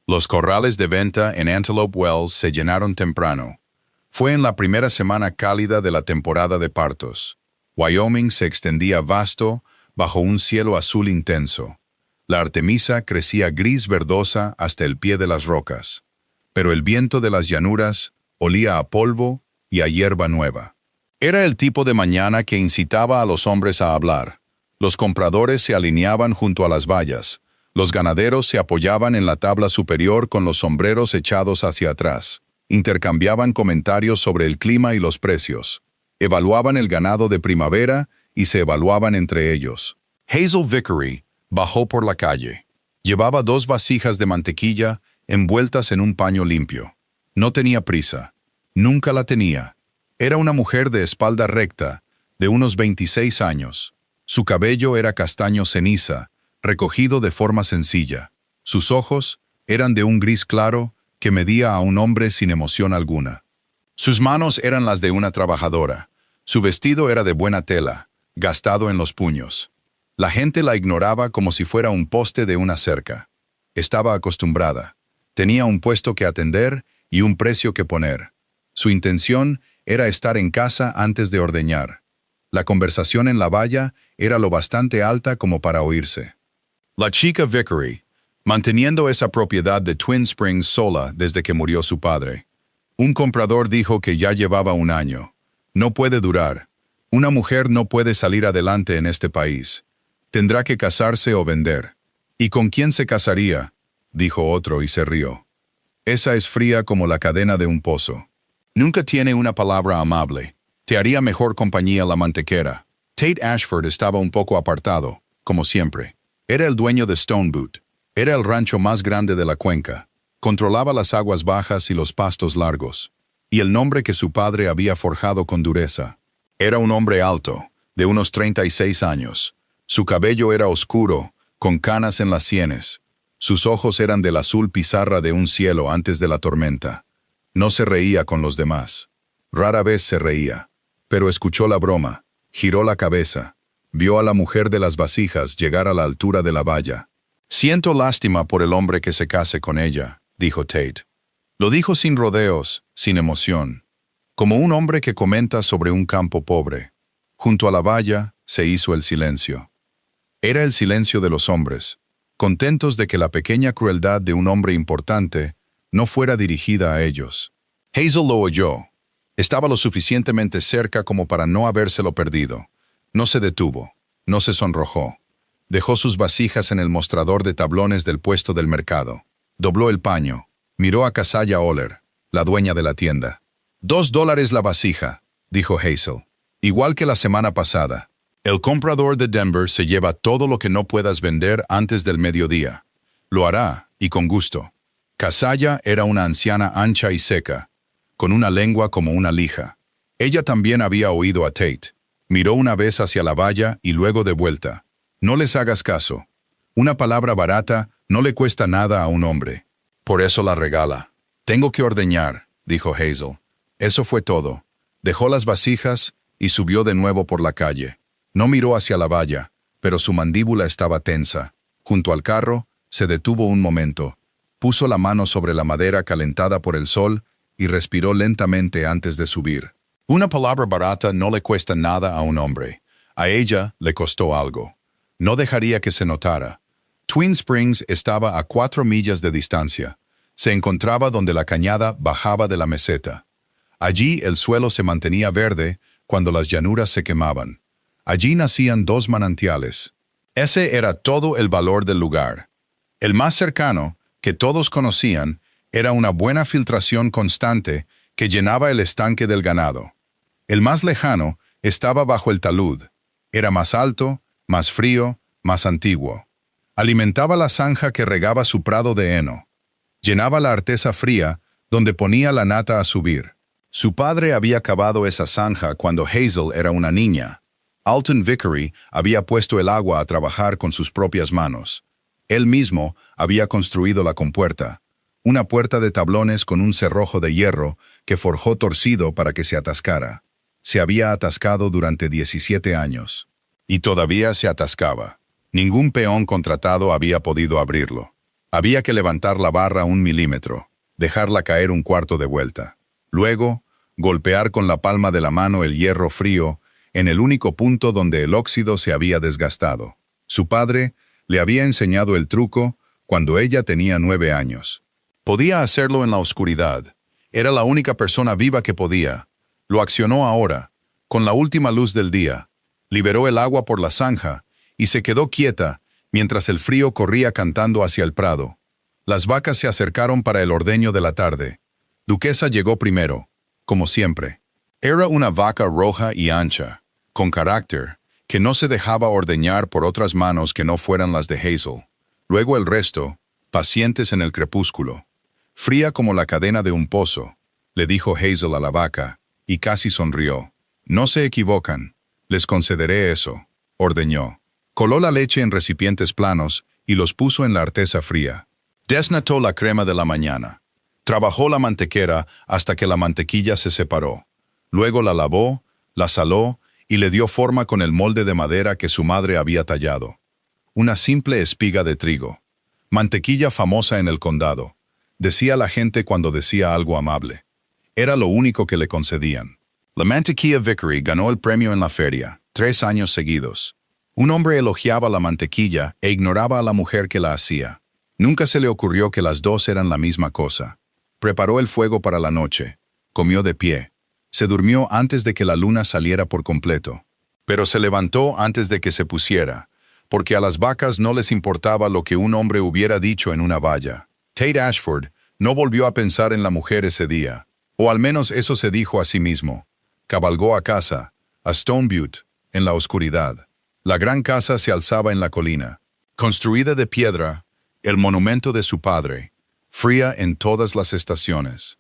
Los corrales de venta en Antelope Wells se llenaron temprano. Fue en la primera semana cálida de la temporada de partos. Wyoming se extendía vasto bajo un cielo azul intenso. La artemisa crecía gris verdosa hasta el pie de las rocas. Pero el viento de las llanuras olía a polvo y a hierba nueva. Era el tipo de mañana que incitaba a los hombres a hablar. Los compradores se alineaban junto a las vallas. Los ganaderos se apoyaban en la tabla superior con los sombreros echados hacia atrás. Intercambiaban comentarios sobre el clima y los precios. Evaluaban el ganado de primavera y se evaluaban entre ellos. Hazel Vickery bajó por la calle. Llevaba 2 vasijas de mantequilla envueltas en un paño limpio. No tenía prisa. Nunca la tenía. Era una mujer de espalda recta, de unos 26 años. Su cabello era castaño ceniza, recogido de forma sencilla. Sus ojos eran de un gris claro que medía a un hombre sin emoción alguna. Sus manos eran las de una trabajadora. Su vestido era de buena tela, gastado en los puños. La gente la ignoraba como si fuera un poste de una cerca. Estaba acostumbrada. Tenía un puesto que atender y un precio que poner. Su intención era estar en casa antes de ordeñar. La conversación en la valla era lo bastante alta como para oírse. La chica Vickery, manteniendo esa propiedad de Twin Springs sola desde que murió su padre. Un comprador dijo que ya llevaba un año. No puede durar. Una mujer no puede salir adelante en este país. Tendrá que casarse o vender. ¿Y con quién se casaría?, dijo otro y se rió. Esa es fría como la cadena de un pozo. Nunca tiene una palabra amable. Te haría mejor compañía la mantequera. Tate Ashford estaba un poco apartado, como siempre. Era el dueño de Stone Boot. Era el rancho más grande de la cuenca. Controlaba las aguas bajas y los pastos largos. Y el nombre que su padre había forjado con dureza. Era un hombre alto, de unos 36 años. Su cabello era oscuro, con canas en las sienes. Sus ojos eran del azul pizarra de un cielo antes de la tormenta. No se reía con los demás. Rara vez se reía. Pero escuchó la broma, giró la cabeza, vio a la mujer de las vasijas llegar a la altura de la valla. «Siento lástima por el hombre que se case con ella», dijo Tate. Lo dijo sin rodeos, sin emoción, como un hombre que comenta sobre un campo pobre. Junto a la valla se hizo el silencio. Era el silencio de los hombres, contentos de que la pequeña crueldad de un hombre importante no fuera dirigida a ellos. Hazel lo oyó. Estaba lo suficientemente cerca como para no habérselo perdido. No se detuvo, no se sonrojó. Dejó sus vasijas en el mostrador de tablones del puesto del mercado. Dobló el paño. Miró a Keziah Oller, la dueña de la tienda. $2 la vasija, dijo Hazel. Igual que la semana pasada. El comprador de Denver se lleva todo lo que no puedas vender antes del mediodía. Lo hará, y con gusto. Keziah era una anciana ancha y seca, con una lengua como una lija. Ella también había oído a Tate. Miró una vez hacia la valla y luego de vuelta. No les hagas caso. Una palabra barata no le cuesta nada a un hombre. Por eso la regala. Tengo que ordeñar, dijo Hazel. Eso fue todo. Dejó las vasijas y subió de nuevo por la calle. No miró hacia la valla, pero su mandíbula estaba tensa. Junto al carro, se detuvo un momento. Puso la mano sobre la madera calentada por el sol y respiró lentamente antes de subir. Una palabra barata no le cuesta nada a un hombre. A ella le costó algo. No dejaría que se notara. Twin Springs estaba a 4 millas de distancia. Se encontraba donde la cañada bajaba de la meseta. Allí el suelo se mantenía verde cuando las llanuras se quemaban. Allí nacían 2 manantiales. Ese era todo el valor del lugar. El más cercano, que todos conocían, era una buena filtración constante que llenaba el estanque del ganado. El más lejano estaba bajo el talud. Era más alto, más frío, más antiguo. Alimentaba la zanja que regaba su prado de heno. Llenaba la artesa fría, donde ponía la nata a subir. Su padre había cavado esa zanja cuando Hazel era una niña. Alton Vickery había puesto el agua a trabajar con sus propias manos. Él mismo había construido la compuerta, una puerta de tablones con un cerrojo de hierro que forjó torcido para que se atascara. Se había atascado durante 17 años. Y todavía se atascaba. Ningún peón contratado había podido abrirlo. Había que levantar la barra 1 milímetro, dejarla caer 1/4 de vuelta. Luego, golpear con la palma de la mano el hierro frío en el único punto donde el óxido se había desgastado. Su padre le había enseñado el truco cuando ella tenía 9 años. Podía hacerlo en la oscuridad. Era la única persona viva que podía. Lo accionó ahora, con la última luz del día. Liberó el agua por la zanja y se quedó quieta mientras el frío corría cantando hacia el prado. Las vacas se acercaron para el ordeño de la tarde. Duquesa llegó primero, como siempre. Era una vaca roja y ancha, con carácter, que no se dejaba ordeñar por otras manos que no fueran las de Hazel. Luego el resto, pacientes en el crepúsculo. Fría como la cadena de un pozo, le dijo Hazel a la vaca, y casi sonrió. No se equivocan, les concederé eso, ordeñó. Coló la leche en recipientes planos y los puso en la artesa fría. Desnató la crema de la mañana. Trabajó la mantequera hasta que la mantequilla se separó. Luego la lavó, la saló y le dio forma con el molde de madera que su madre había tallado. Una simple espiga de trigo. Mantequilla famosa en el condado, decía la gente cuando decía algo amable. Era lo único que le concedían. La Mantequilla Vickery ganó el premio en la feria, 3 años seguidos. Un hombre elogiaba la mantequilla e ignoraba a la mujer que la hacía. Nunca se le ocurrió que las dos eran la misma cosa. Preparó el fuego para la noche. Comió de pie. Se durmió antes de que la luna saliera por completo. Pero se levantó antes de que se pusiera, porque a las vacas no les importaba lo que un hombre hubiera dicho en una valla. Tate Ashford no volvió a pensar en la mujer ese día, o al menos eso se dijo a sí mismo. Cabalgó a casa, a Stone Butte, en la oscuridad. La gran casa se alzaba en la colina, construida de piedra, el monumento de su padre, fría en todas las estaciones.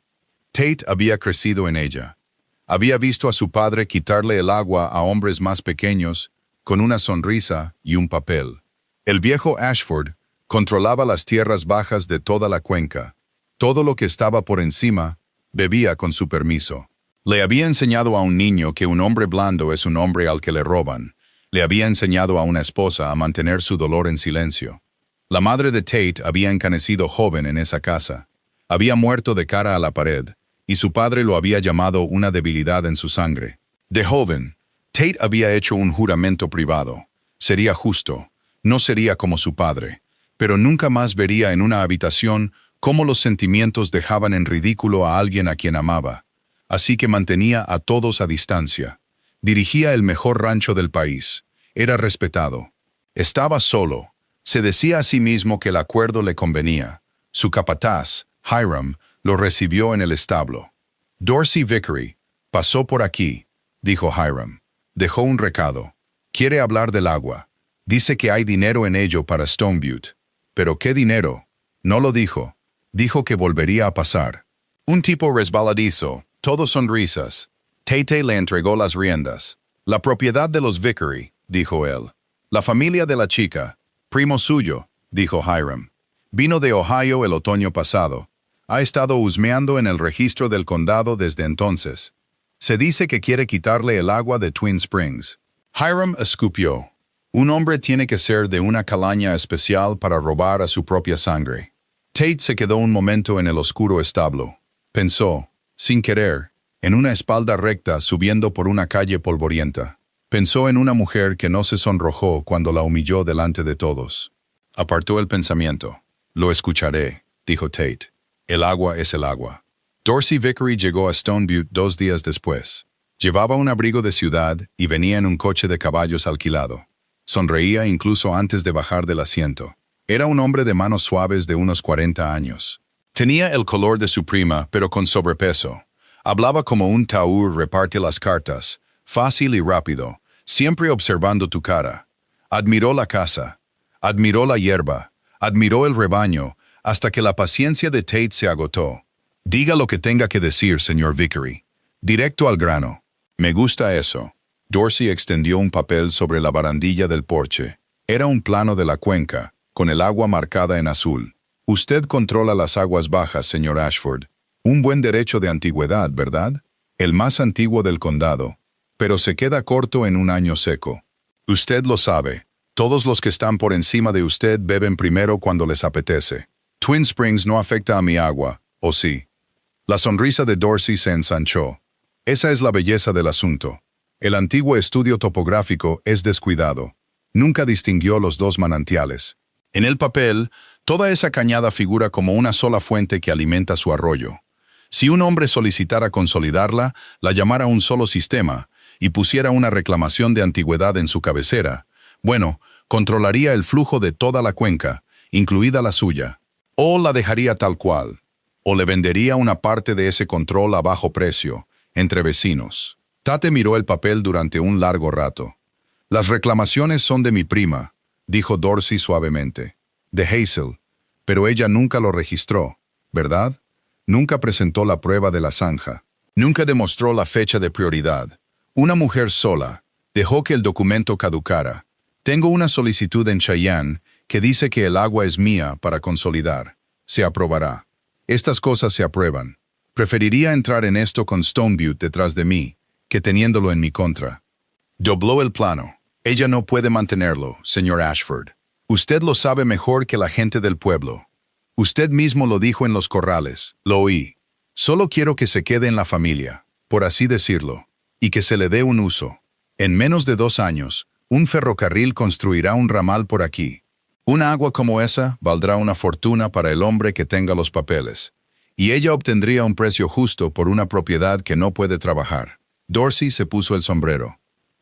Tate había crecido en ella. Había visto a su padre quitarle el agua a hombres más pequeños con una sonrisa y un papel. El viejo Ashford controlaba las tierras bajas de toda la cuenca. Todo lo que estaba por encima bebía con su permiso. Le había enseñado a un niño que un hombre blando es un hombre al que le roban. Le había enseñado a una esposa a mantener su dolor en silencio. La madre de Tate había encanecido joven en esa casa. Había muerto de cara a la pared, y su padre lo había llamado una debilidad en su sangre. De joven, Tate había hecho un juramento privado. Sería justo, no sería como su padre, pero nunca más vería en una habitación cómo los sentimientos dejaban en ridículo a alguien a quien amaba. Así que mantenía a todos a distancia. Dirigía el mejor rancho del país. Era respetado. Estaba solo. Se decía a sí mismo que el acuerdo le convenía. Su capataz, Hiram, lo recibió en el establo. Dorsey Vickery pasó por aquí, dijo Hiram. Dejó un recado. Quiere hablar del agua. Dice que hay dinero en ello para Stone Butte. ¿Pero qué dinero? No lo dijo. Dijo que volvería a pasar. Un tipo resbaladizo, todo sonrisas. Tate le entregó las riendas. La propiedad de los Vickery, dijo él. La familia de la chica, primo suyo, dijo Hiram. Vino de Ohio el otoño pasado. Ha estado husmeando en el registro del condado desde entonces. Se dice que quiere quitarle el agua de Twin Springs. Hiram escupió. Un hombre tiene que ser de una calaña especial para robar a su propia sangre. Tate se quedó un momento en el oscuro establo. Pensó, sin querer, en una espalda recta subiendo por una calle polvorienta. Pensó en una mujer que no se sonrojó cuando la humilló delante de todos. Apartó el pensamiento. Lo escucharé, dijo Tate. El agua es el agua. Dorsey Vickery llegó a Stone Butte 2 días después. Llevaba un abrigo de ciudad y venía en un coche de caballos alquilado. Sonreía incluso antes de bajar del asiento. Era un hombre de manos suaves de unos 40 años. Tenía el color de su prima, pero con sobrepeso. Hablaba como un taur reparte las cartas, fácil y rápido, siempre observando tu cara. Admiró la casa, admiró la hierba, admiró el rebaño, hasta que la paciencia de Tate se agotó. Diga lo que tenga que decir, señor Vickery. Directo al grano. Me gusta eso. Dorsey extendió un papel sobre la barandilla del porche. Era un plano de la cuenca, con el agua marcada en azul. Usted controla las aguas bajas, señor Ashford. Un buen derecho de antigüedad, ¿verdad? El más antiguo del condado. Pero se queda corto en un año seco. Usted lo sabe. Todos los que están por encima de usted beben primero cuando les apetece. Twin Springs no afecta a mi agua, ¿o sí? La sonrisa de Dorsey se ensanchó. Esa es la belleza del asunto. El antiguo estudio topográfico es descuidado. Nunca distinguió los dos manantiales. En el papel, toda esa cañada figura como una sola fuente que alimenta su arroyo. Si un hombre solicitara consolidarla, la llamara un solo sistema, y pusiera una reclamación de antigüedad en su cabecera, bueno, controlaría el flujo de toda la cuenca, incluida la suya. O la dejaría tal cual, o le vendería una parte de ese control a bajo precio, entre vecinos. Tate miró el papel durante un largo rato. Las reclamaciones son de mi prima, dijo Dorsey suavemente. De Hazel, pero ella nunca lo registró, ¿verdad? Nunca presentó la prueba de la zanja. Nunca demostró la fecha de prioridad. Una mujer sola. Dejó que el documento caducara. Tengo una solicitud en Cheyenne que dice que el agua es mía para consolidar. Se aprobará. Estas cosas se aprueban. Preferiría entrar en esto con Stone Butte detrás de mí, que teniéndolo en mi contra. Dobló el plano. Ella no puede mantenerlo, señor Ashford. Usted lo sabe mejor que la gente del pueblo. Usted mismo lo dijo en los corrales. Lo oí. Solo quiero que se quede en la familia, por así decirlo, y que se le dé un uso. En menos de 2 años, un ferrocarril construirá un ramal por aquí. Una agua como esa valdrá una fortuna para el hombre que tenga los papeles, y ella obtendría un precio justo por una propiedad que no puede trabajar. Dorsey se puso el sombrero.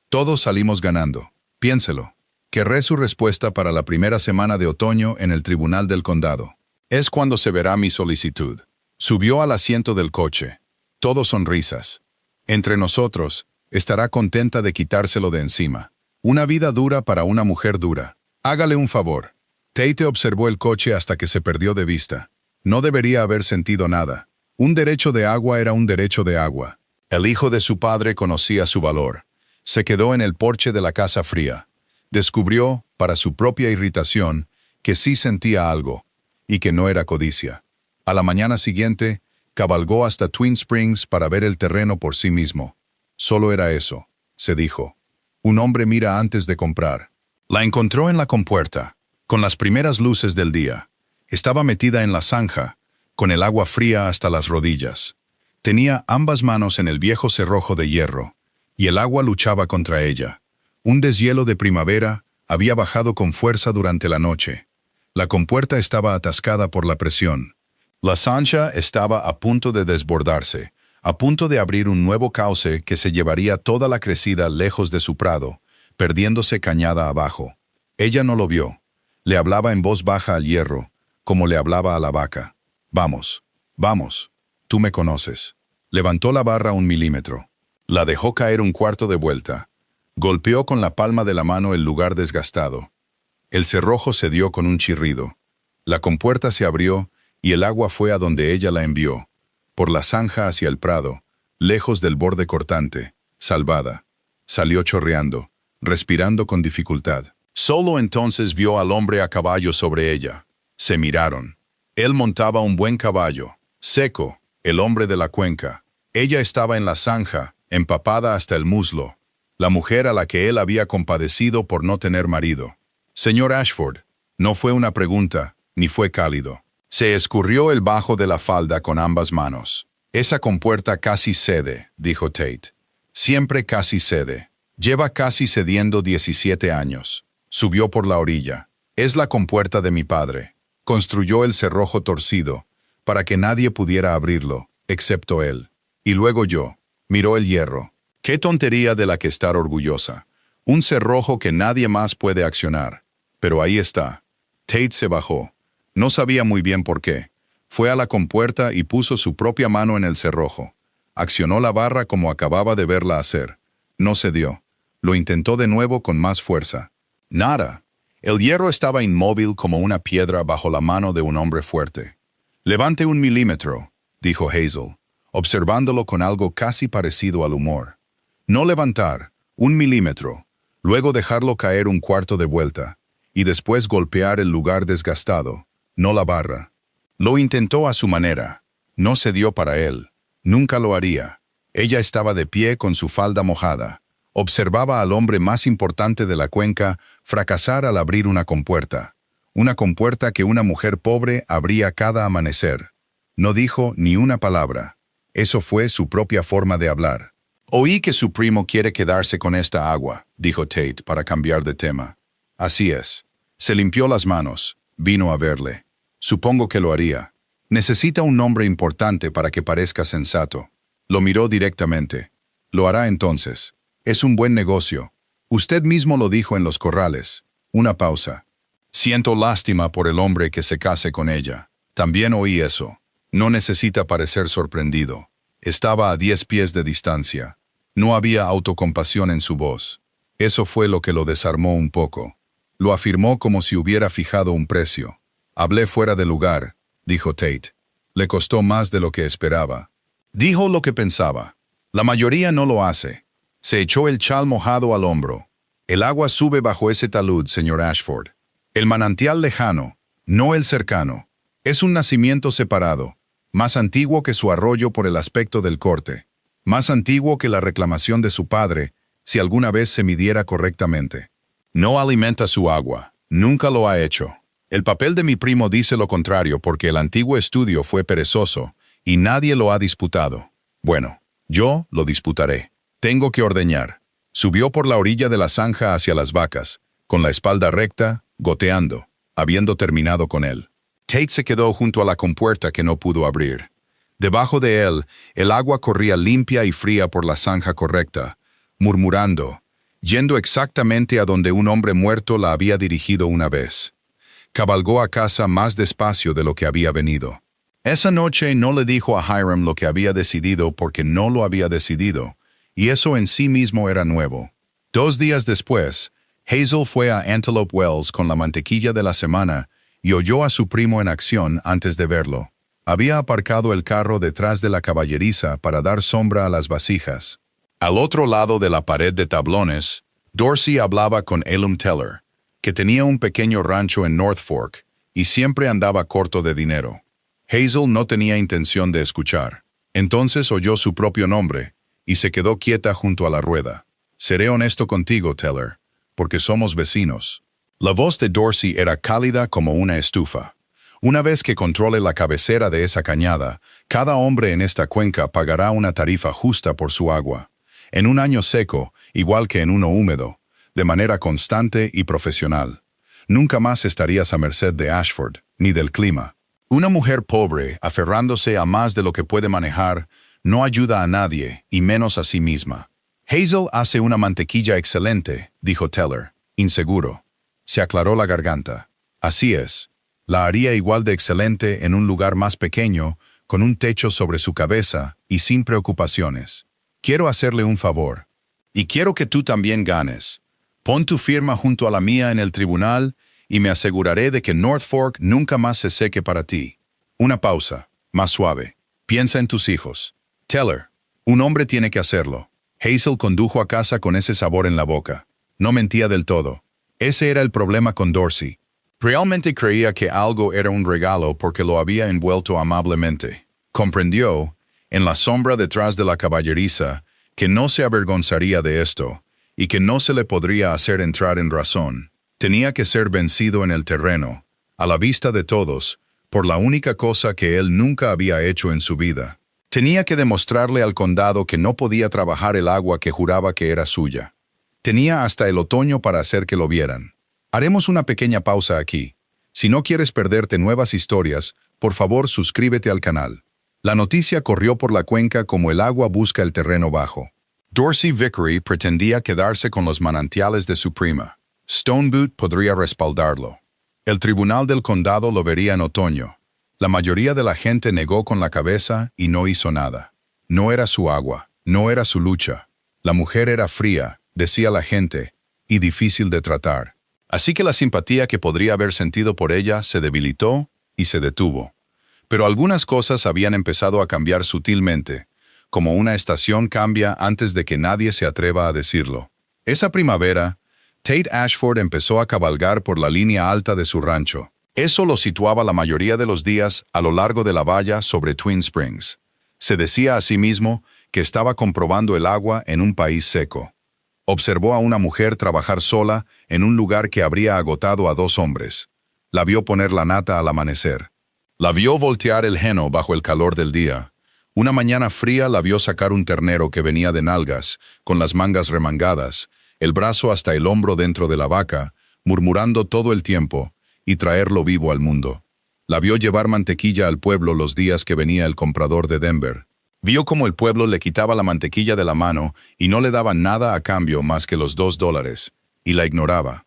Todos salimos ganando. Piénselo. Querré su respuesta para la primera semana de otoño en el Tribunal del Condado. Es cuando se verá mi solicitud. Subió al asiento del coche. Todo sonrisas. Entre nosotros, estará contenta de quitárselo de encima. Una vida dura para una mujer dura. Hágale un favor. Tate observó el coche hasta que se perdió de vista. No debería haber sentido nada. Un derecho de agua era un derecho de agua. El hijo de su padre conocía su valor. Se quedó en el porche de la casa fría. Descubrió, para su propia irritación, que sí sentía algo, y que no era codicia. A la mañana siguiente, cabalgó hasta Twin Springs para ver el terreno por sí mismo. Solo era eso, se dijo. Un hombre mira antes de comprar. La encontró en la compuerta, con las primeras luces del día. Estaba metida en la zanja, con el agua fría hasta las rodillas. Tenía ambas manos en el viejo cerrojo de hierro, y el agua luchaba contra ella. Un deshielo de primavera había bajado con fuerza durante la noche. La compuerta estaba atascada por la presión. La zanja estaba a punto de desbordarse, a punto de abrir un nuevo cauce que se llevaría toda la crecida lejos de su prado, perdiéndose cañada abajo. Ella no lo vio. Le hablaba en voz baja al hierro, como le hablaba a la vaca. Vamos, vamos, tú me conoces. Levantó la barra 1 milímetro. La dejó caer 1/4 de vuelta. Golpeó con la palma de la mano el lugar desgastado. El cerrojo cedió con un chirrido. La compuerta se abrió y el agua fue a donde ella la envió, por la zanja hacia el prado, lejos del borde cortante, salvada. Salió chorreando, respirando con dificultad. Solo entonces vio al hombre a caballo sobre ella. Se miraron. Él montaba un buen caballo, seco, el hombre de la cuenca. Ella estaba en la zanja, empapada hasta el muslo, la mujer a la que él había compadecido por no tener marido. Señor Ashford, no fue una pregunta, ni fue cálido. Se escurrió el bajo de la falda con ambas manos. Esa compuerta casi cede, dijo Tate. Siempre casi cede. Lleva casi cediendo 17 años. Subió por la orilla. Es la compuerta de mi padre. Construyó el cerrojo torcido, para que nadie pudiera abrirlo, excepto él. Y luego yo. Miró el hierro. Qué tontería de la que estar orgullosa. Un cerrojo que nadie más puede accionar. Pero ahí está. Tate se bajó. No sabía muy bien por qué. Fue a la compuerta y puso su propia mano en el cerrojo. Accionó la barra como acababa de verla hacer. No cedió. Lo intentó de nuevo con más fuerza. Nada. El hierro estaba inmóvil como una piedra bajo la mano de un hombre fuerte. «Levante 1 milímetro», dijo Hazel, observándolo con algo casi parecido al humor. No levantar, 1 milímetro, luego dejarlo caer 1/4 de vuelta, y después golpear el lugar desgastado, no la barra. Lo intentó a su manera. No cedió para él. Nunca lo haría. Ella estaba de pie con su falda mojada. Observaba al hombre más importante de la cuenca fracasar al abrir una compuerta. una compuerta que una mujer pobre abría cada amanecer. No dijo ni una palabra. Eso fue su propia forma de hablar. Oí que su primo quiere quedarse con esta agua, dijo Tate para cambiar de tema. Así es. Se limpió las manos. Vino a verle. Supongo que lo haría. Necesita un nombre importante para que parezca sensato. Lo miró directamente. Lo hará entonces. Es un buen negocio. Usted mismo lo dijo en los corrales. Una pausa. Siento lástima por el hombre que se case con ella. También oí eso. No necesita parecer sorprendido. Estaba a 10 pies de distancia. No había autocompasión en su voz. Eso fue lo que lo desarmó un poco. Lo afirmó como si hubiera fijado un precio. Hablé fuera de lugar, dijo Tate. Le costó más de lo que esperaba. Dijo lo que pensaba. La mayoría no lo hace. Se echó el chal mojado al hombro. El agua sube bajo ese talud, señor Ashford. El manantial lejano, no el cercano. Es un nacimiento separado, más antiguo que su arroyo por el aspecto del corte, más antiguo que la reclamación de su padre, si alguna vez se midiera correctamente. No alimenta su agua, nunca lo ha hecho. El papel de mi primo dice lo contrario porque el antiguo estudio fue perezoso y nadie lo ha disputado. Bueno, yo lo disputaré. Tengo que ordeñar. Subió por la orilla de la zanja hacia las vacas, con la espalda recta, goteando, habiendo terminado con él. Tate se quedó junto a la compuerta que no pudo abrir. Debajo de él, el agua corría limpia y fría por la zanja correcta, murmurando, yendo exactamente a donde un hombre muerto la había dirigido una vez. Cabalgó a casa más despacio de lo que había venido. Esa noche no le dijo a Hiram lo que había decidido porque no lo había decidido, y eso en sí mismo era nuevo. 2 días después, Hazel fue a Antelope Wells con la mantequilla de la semana y oyó a su primo en acción antes de verlo. Había aparcado el carro detrás de la caballeriza para dar sombra a las vasijas. Al otro lado de la pared de tablones, Dorsey hablaba con Elam Teller, que tenía un pequeño rancho en North Fork y siempre andaba corto de dinero. Hazel no tenía intención de escuchar. Entonces oyó su propio nombre y se quedó quieta junto a la rueda. Seré honesto contigo, Teller, porque somos vecinos. La voz de Dorsey era cálida como una estufa. Una vez que controle la cabecera de esa cañada, cada hombre en esta cuenca pagará una tarifa justa por su agua. En un año seco, igual que en uno húmedo, de manera constante y profesional. Nunca más estarías a merced de Ashford, ni del clima. Una mujer pobre, aferrándose a más de lo que puede manejar, no ayuda a nadie, y menos a sí misma. Hazel hace una mantequilla excelente, dijo Teller, inseguro. Se aclaró la garganta. Así es. La haría igual de excelente en un lugar más pequeño, con un techo sobre su cabeza y sin preocupaciones. Quiero hacerle un favor. Y quiero que tú también ganes. Pon tu firma junto a la mía en el tribunal y me aseguraré de que North Fork nunca más se seque para ti. Una pausa, más suave. Piensa en tus hijos. Teller, un hombre tiene que hacerlo. Hazel condujo a casa con ese sabor en la boca. No mentía del todo. Ese era el problema con Dorsey. Realmente creía que algo era un regalo porque lo había envuelto amablemente. Comprendió, en la sombra detrás de la caballeriza, que no se avergonzaría de esto, y que no se le podría hacer entrar en razón. Tenía que ser vencido en el terreno, a la vista de todos, por la única cosa que él nunca había hecho en su vida. Tenía que demostrarle al condado que no podía trabajar el agua que juraba que era suya. Tenía hasta el otoño para hacer que lo vieran. Haremos una pequeña pausa aquí. Si no quieres perderte nuevas historias, por favor suscríbete al canal. La noticia corrió por la cuenca como el agua busca el terreno bajo. Dorsey Vickery pretendía quedarse con los manantiales de su prima. Stone Boot podría respaldarlo. El tribunal del condado lo vería en otoño. La mayoría de la gente negó con la cabeza y no hizo nada. No era su agua, no era su lucha. La mujer era fría, decía la gente, y difícil de tratar. Así que la simpatía que podría haber sentido por ella se debilitó y se detuvo. Pero algunas cosas habían empezado a cambiar sutilmente, como una estación cambia antes de que nadie se atreva a decirlo. Esa primavera, Tate Ashford empezó a cabalgar por la línea alta de su rancho. Eso lo situaba la mayoría de los días a lo largo de la valla sobre Twin Springs. Se decía a sí mismo que estaba comprobando el agua en un país seco. Observó a una mujer trabajar sola en un lugar que habría agotado a 2 hombres. La vio poner la nata al amanecer. La vio voltear el heno bajo el calor del día. Una mañana fría la vio sacar un ternero que venía de nalgas, con las mangas remangadas, el brazo hasta el hombro dentro de la vaca, murmurando todo el tiempo, y traerlo vivo al mundo. La vio llevar mantequilla al pueblo los días que venía el comprador de Denver. Vio cómo el pueblo le quitaba la mantequilla de la mano y no le daba nada a cambio más que los $2, y la ignoraba.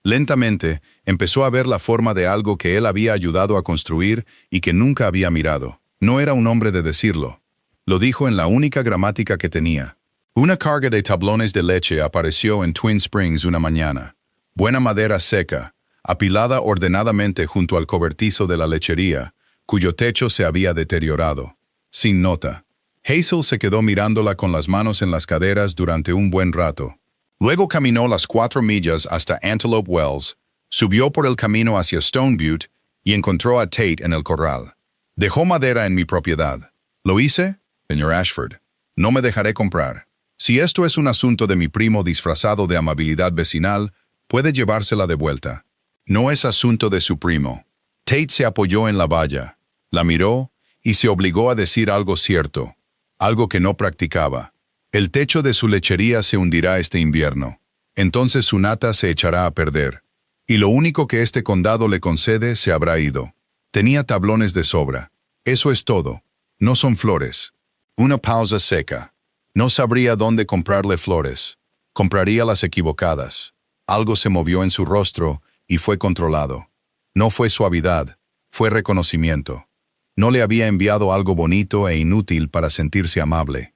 Lentamente, empezó a ver la forma de algo que él había ayudado a construir y que nunca había mirado. No era un hombre de decirlo. Lo dijo en la única gramática que tenía. Una carga de tablones de leche apareció en Twin Springs una mañana. Buena madera seca, apilada ordenadamente junto al cobertizo de la lechería, cuyo techo se había deteriorado. Sin nota. Hazel se quedó mirándola con las manos en las caderas durante un buen rato. Luego caminó las 4 millas hasta Antelope Wells, subió por el camino hacia Stone Butte y encontró a Tate en el corral. Dejó madera en mi propiedad. ¿Lo hice, señor Ashford? No me dejaré comprar. Si esto es un asunto de mi primo disfrazado de amabilidad vecinal, puede llevársela de vuelta. No es asunto de su primo. Tate se apoyó en la valla, la miró y se obligó a decir algo cierto, algo que no practicaba. El techo de su lechería se hundirá este invierno. Entonces su nata se echará a perder. Y lo único que este condado le concede se habrá ido. Tenía tablones de sobra. Eso es todo. No son flores. Una pausa seca. No sabría dónde comprarle flores. Compraría las equivocadas. Algo se movió en su rostro y fue controlado. No fue suavidad, fue reconocimiento. No le había enviado algo bonito e inútil para sentirse amable.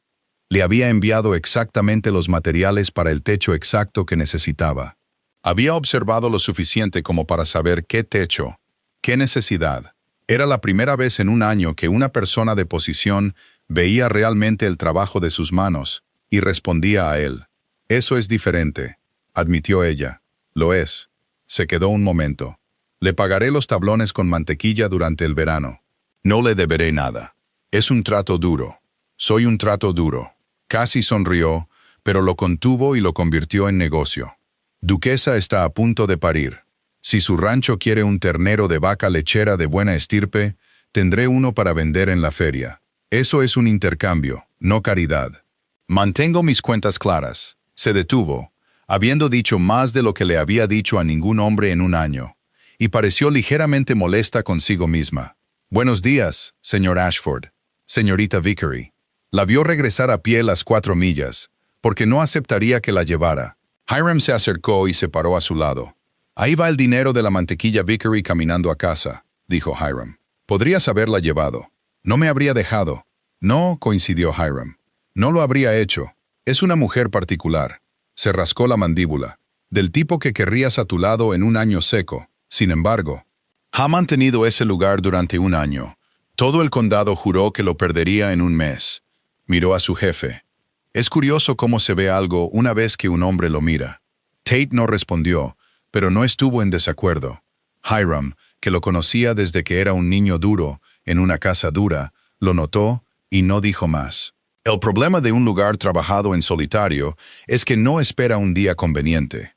Le había enviado exactamente los materiales para el techo exacto que necesitaba. Había observado lo suficiente como para saber qué techo, qué necesidad. Era la primera vez en un año que una persona de posición veía realmente el trabajo de sus manos y respondía a él. Eso es diferente, admitió ella. Lo es. Se quedó un momento. Le pagaré los tablones con mantequilla durante el verano. No le deberé nada. Es un trato duro. Soy un trato duro. Casi sonrió, pero lo contuvo y lo convirtió en negocio. Duquesa está a punto de parir. Si su rancho quiere un ternero de vaca lechera de buena estirpe, tendré uno para vender en la feria. Eso es un intercambio, no caridad. Mantengo mis cuentas claras. Se detuvo, habiendo dicho más de lo que le había dicho a ningún hombre en un año, y pareció ligeramente molesta consigo misma. Buenos días, señor Ashford. Señorita Vickery. La vio regresar a pie las 4 millas, porque no aceptaría que la llevara. Hiram se acercó y se paró a su lado. Ahí va el dinero de la mantequilla Vickery caminando a casa, dijo Hiram. Podrías haberla llevado. No me habría dejado. No, coincidió Hiram. No lo habría hecho. Es una mujer particular. Se rascó la mandíbula. Del tipo que querrías a tu lado en un año seco. Sin embargo, ha mantenido ese lugar durante un año. Todo el condado juró que lo perdería en un mes. Miró a su jefe. Es curioso cómo se ve algo una vez que un hombre lo mira. Tate no respondió, pero no estuvo en desacuerdo. Hiram, que lo conocía desde que era un niño duro, en una casa dura, lo notó y no dijo más. El problema de un lugar trabajado en solitario es que no espera un día conveniente.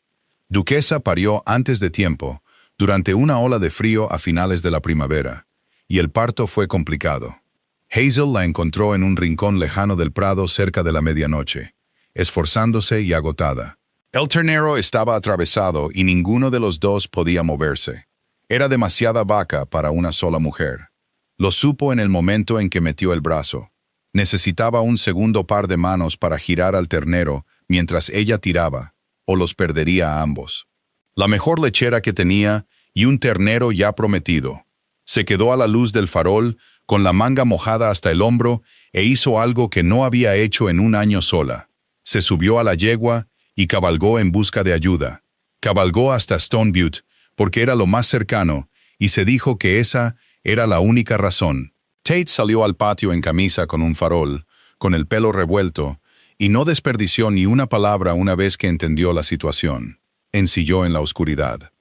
Duquesa parió antes de tiempo, durante una ola de frío a finales de la primavera, y el parto fue complicado. Hazel la encontró en un rincón lejano del prado cerca de la medianoche, esforzándose y agotada. El ternero estaba atravesado y ninguno de los dos podía moverse. Era demasiada vaca para una sola mujer. Lo supo en el momento en que metió el brazo. Necesitaba un segundo par de manos para girar al ternero mientras ella tiraba, o los perdería a ambos. La mejor lechera que tenía y un ternero ya prometido. Se quedó a la luz del farol, con la manga mojada hasta el hombro, e hizo algo que no había hecho en un año sola. Se subió a la yegua y cabalgó en busca de ayuda. Cabalgó hasta Stone Butte, porque era lo más cercano, y se dijo que esa era la única razón. Tate salió al patio en camisa con un farol, con el pelo revuelto, y no desperdició ni una palabra una vez que entendió la situación. Ensilló en la oscuridad.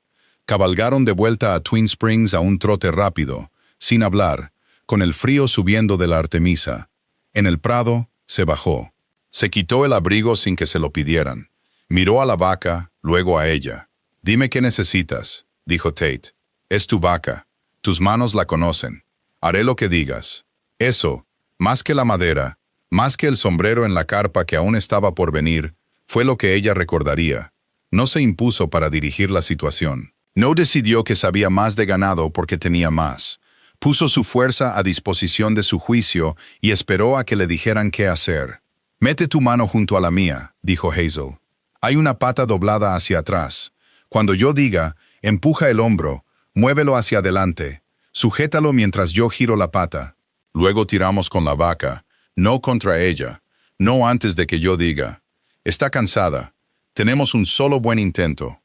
Cabalgaron de vuelta a Twin Springs a un trote rápido, sin hablar, con el frío subiendo de la Artemisa. En el prado, se bajó. Se quitó el abrigo sin que se lo pidieran. Miró a la vaca, luego a ella. «Dime qué necesitas», dijo Tate. Es tu vaca. Tus manos la conocen. Haré lo que digas. Eso, más que la madera, más que el sombrero en la carpa que aún estaba por venir, fue lo que ella recordaría. No se impuso para dirigir la situación. No decidió que sabía más de ganado porque tenía más. Puso su fuerza a disposición de su juicio y esperó a que le dijeran qué hacer. «Mete tu mano junto a la mía», dijo Hazel. «Hay una pata doblada hacia atrás. Cuando yo diga, empuja el hombro, muévelo hacia adelante, sujétalo mientras yo giro la pata. Luego tiramos con la vaca, no contra ella, no antes de que yo diga. Está cansada. Tenemos un solo buen intento».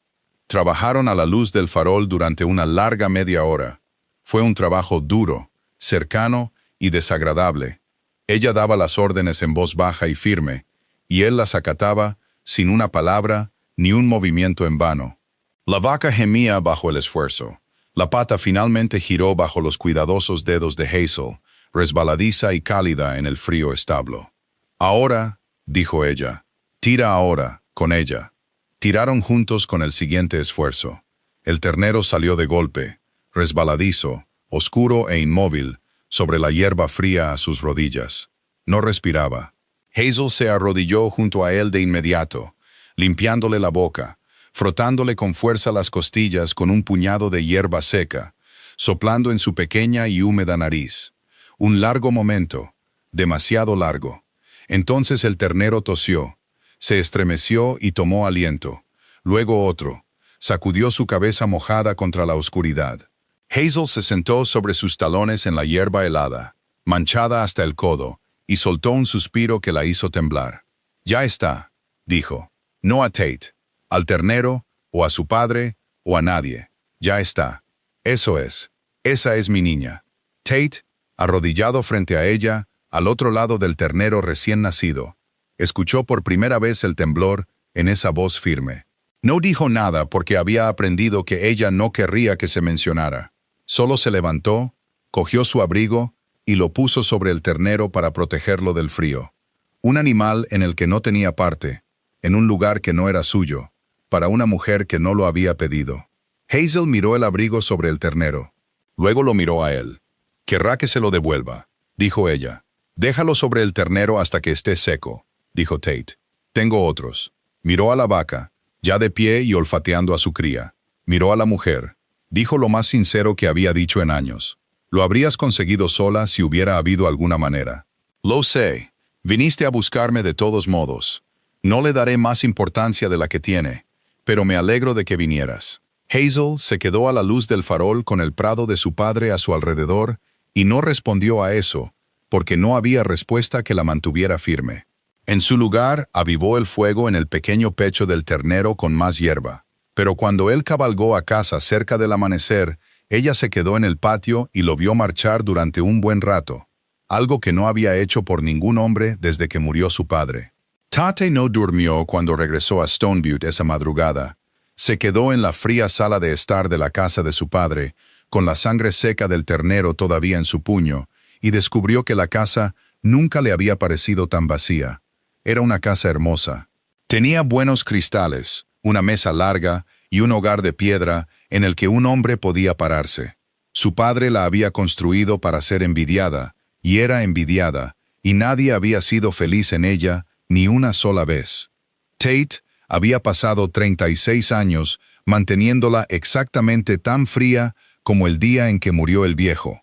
Trabajaron a la luz del farol durante una larga media hora. Fue un trabajo duro, cercano y desagradable. Ella daba las órdenes en voz baja y firme, y él las acataba sin una palabra ni un movimiento en vano. La vaca gemía bajo el esfuerzo. La pata finalmente giró bajo los cuidadosos dedos de Hazel, resbaladiza y cálida en el frío establo. «Ahora», dijo ella, «tira ahora, con ella». Tiraron juntos con el siguiente esfuerzo. El ternero salió de golpe, resbaladizo, oscuro e inmóvil, sobre la hierba fría a sus rodillas. No respiraba. Hazel se arrodilló junto a él de inmediato, limpiándole la boca, frotándole con fuerza las costillas con un puñado de hierba seca, soplando en su pequeña y húmeda nariz. Un largo momento, demasiado largo. Entonces el ternero tosió, se estremeció y tomó aliento. Luego otro, sacudió su cabeza mojada contra la oscuridad. Hazel se sentó sobre sus talones en la hierba helada, manchada hasta el codo, y soltó un suspiro que la hizo temblar. «Ya está», dijo. «No a Tate, al ternero, o a su padre, o a nadie. Ya está. Eso es. Esa es mi niña». Tate, arrodillado frente a ella, al otro lado del ternero recién nacido, escuchó por primera vez el temblor en esa voz firme. No dijo nada porque había aprendido que ella no querría que se mencionara. Solo se levantó, cogió su abrigo y lo puso sobre el ternero para protegerlo del frío. Un animal en el que no tenía parte, en un lugar que no era suyo, para una mujer que no lo había pedido. Hazel miró el abrigo sobre el ternero. Luego lo miró a él. «Querrá que se lo devuelva», dijo ella. «Déjalo sobre el ternero hasta que esté seco», dijo Tate. «Tengo otros». Miró a la vaca, ya de pie y olfateando a su cría. Miró a la mujer. Dijo lo más sincero que había dicho en años. «Lo habrías conseguido sola si hubiera habido alguna manera». «Lo sé. Viniste a buscarme de todos modos. No le daré más importancia de la que tiene, pero me alegro de que vinieras». Hazel se quedó a la luz del farol con el prado de su padre a su alrededor y no respondió a eso, porque no había respuesta que la mantuviera firme. En su lugar, avivó el fuego en el pequeño pecho del ternero con más hierba. Pero cuando él cabalgó a casa cerca del amanecer, ella se quedó en el patio y lo vio marchar durante un buen rato, algo que no había hecho por ningún hombre desde que murió su padre. Tate no durmió cuando regresó a Stone Butte esa madrugada. Se quedó en la fría sala de estar de la casa de su padre, con la sangre seca del ternero todavía en su puño, y descubrió que la casa nunca le había parecido tan vacía. Era una casa hermosa. Tenía buenos cristales, una mesa larga y un hogar de piedra en el que un hombre podía pararse. Su padre la había construido para ser envidiada, y era envidiada, y nadie había sido feliz en ella ni una sola vez. Tate había pasado 36 años manteniéndola exactamente tan fría como el día en que murió el viejo.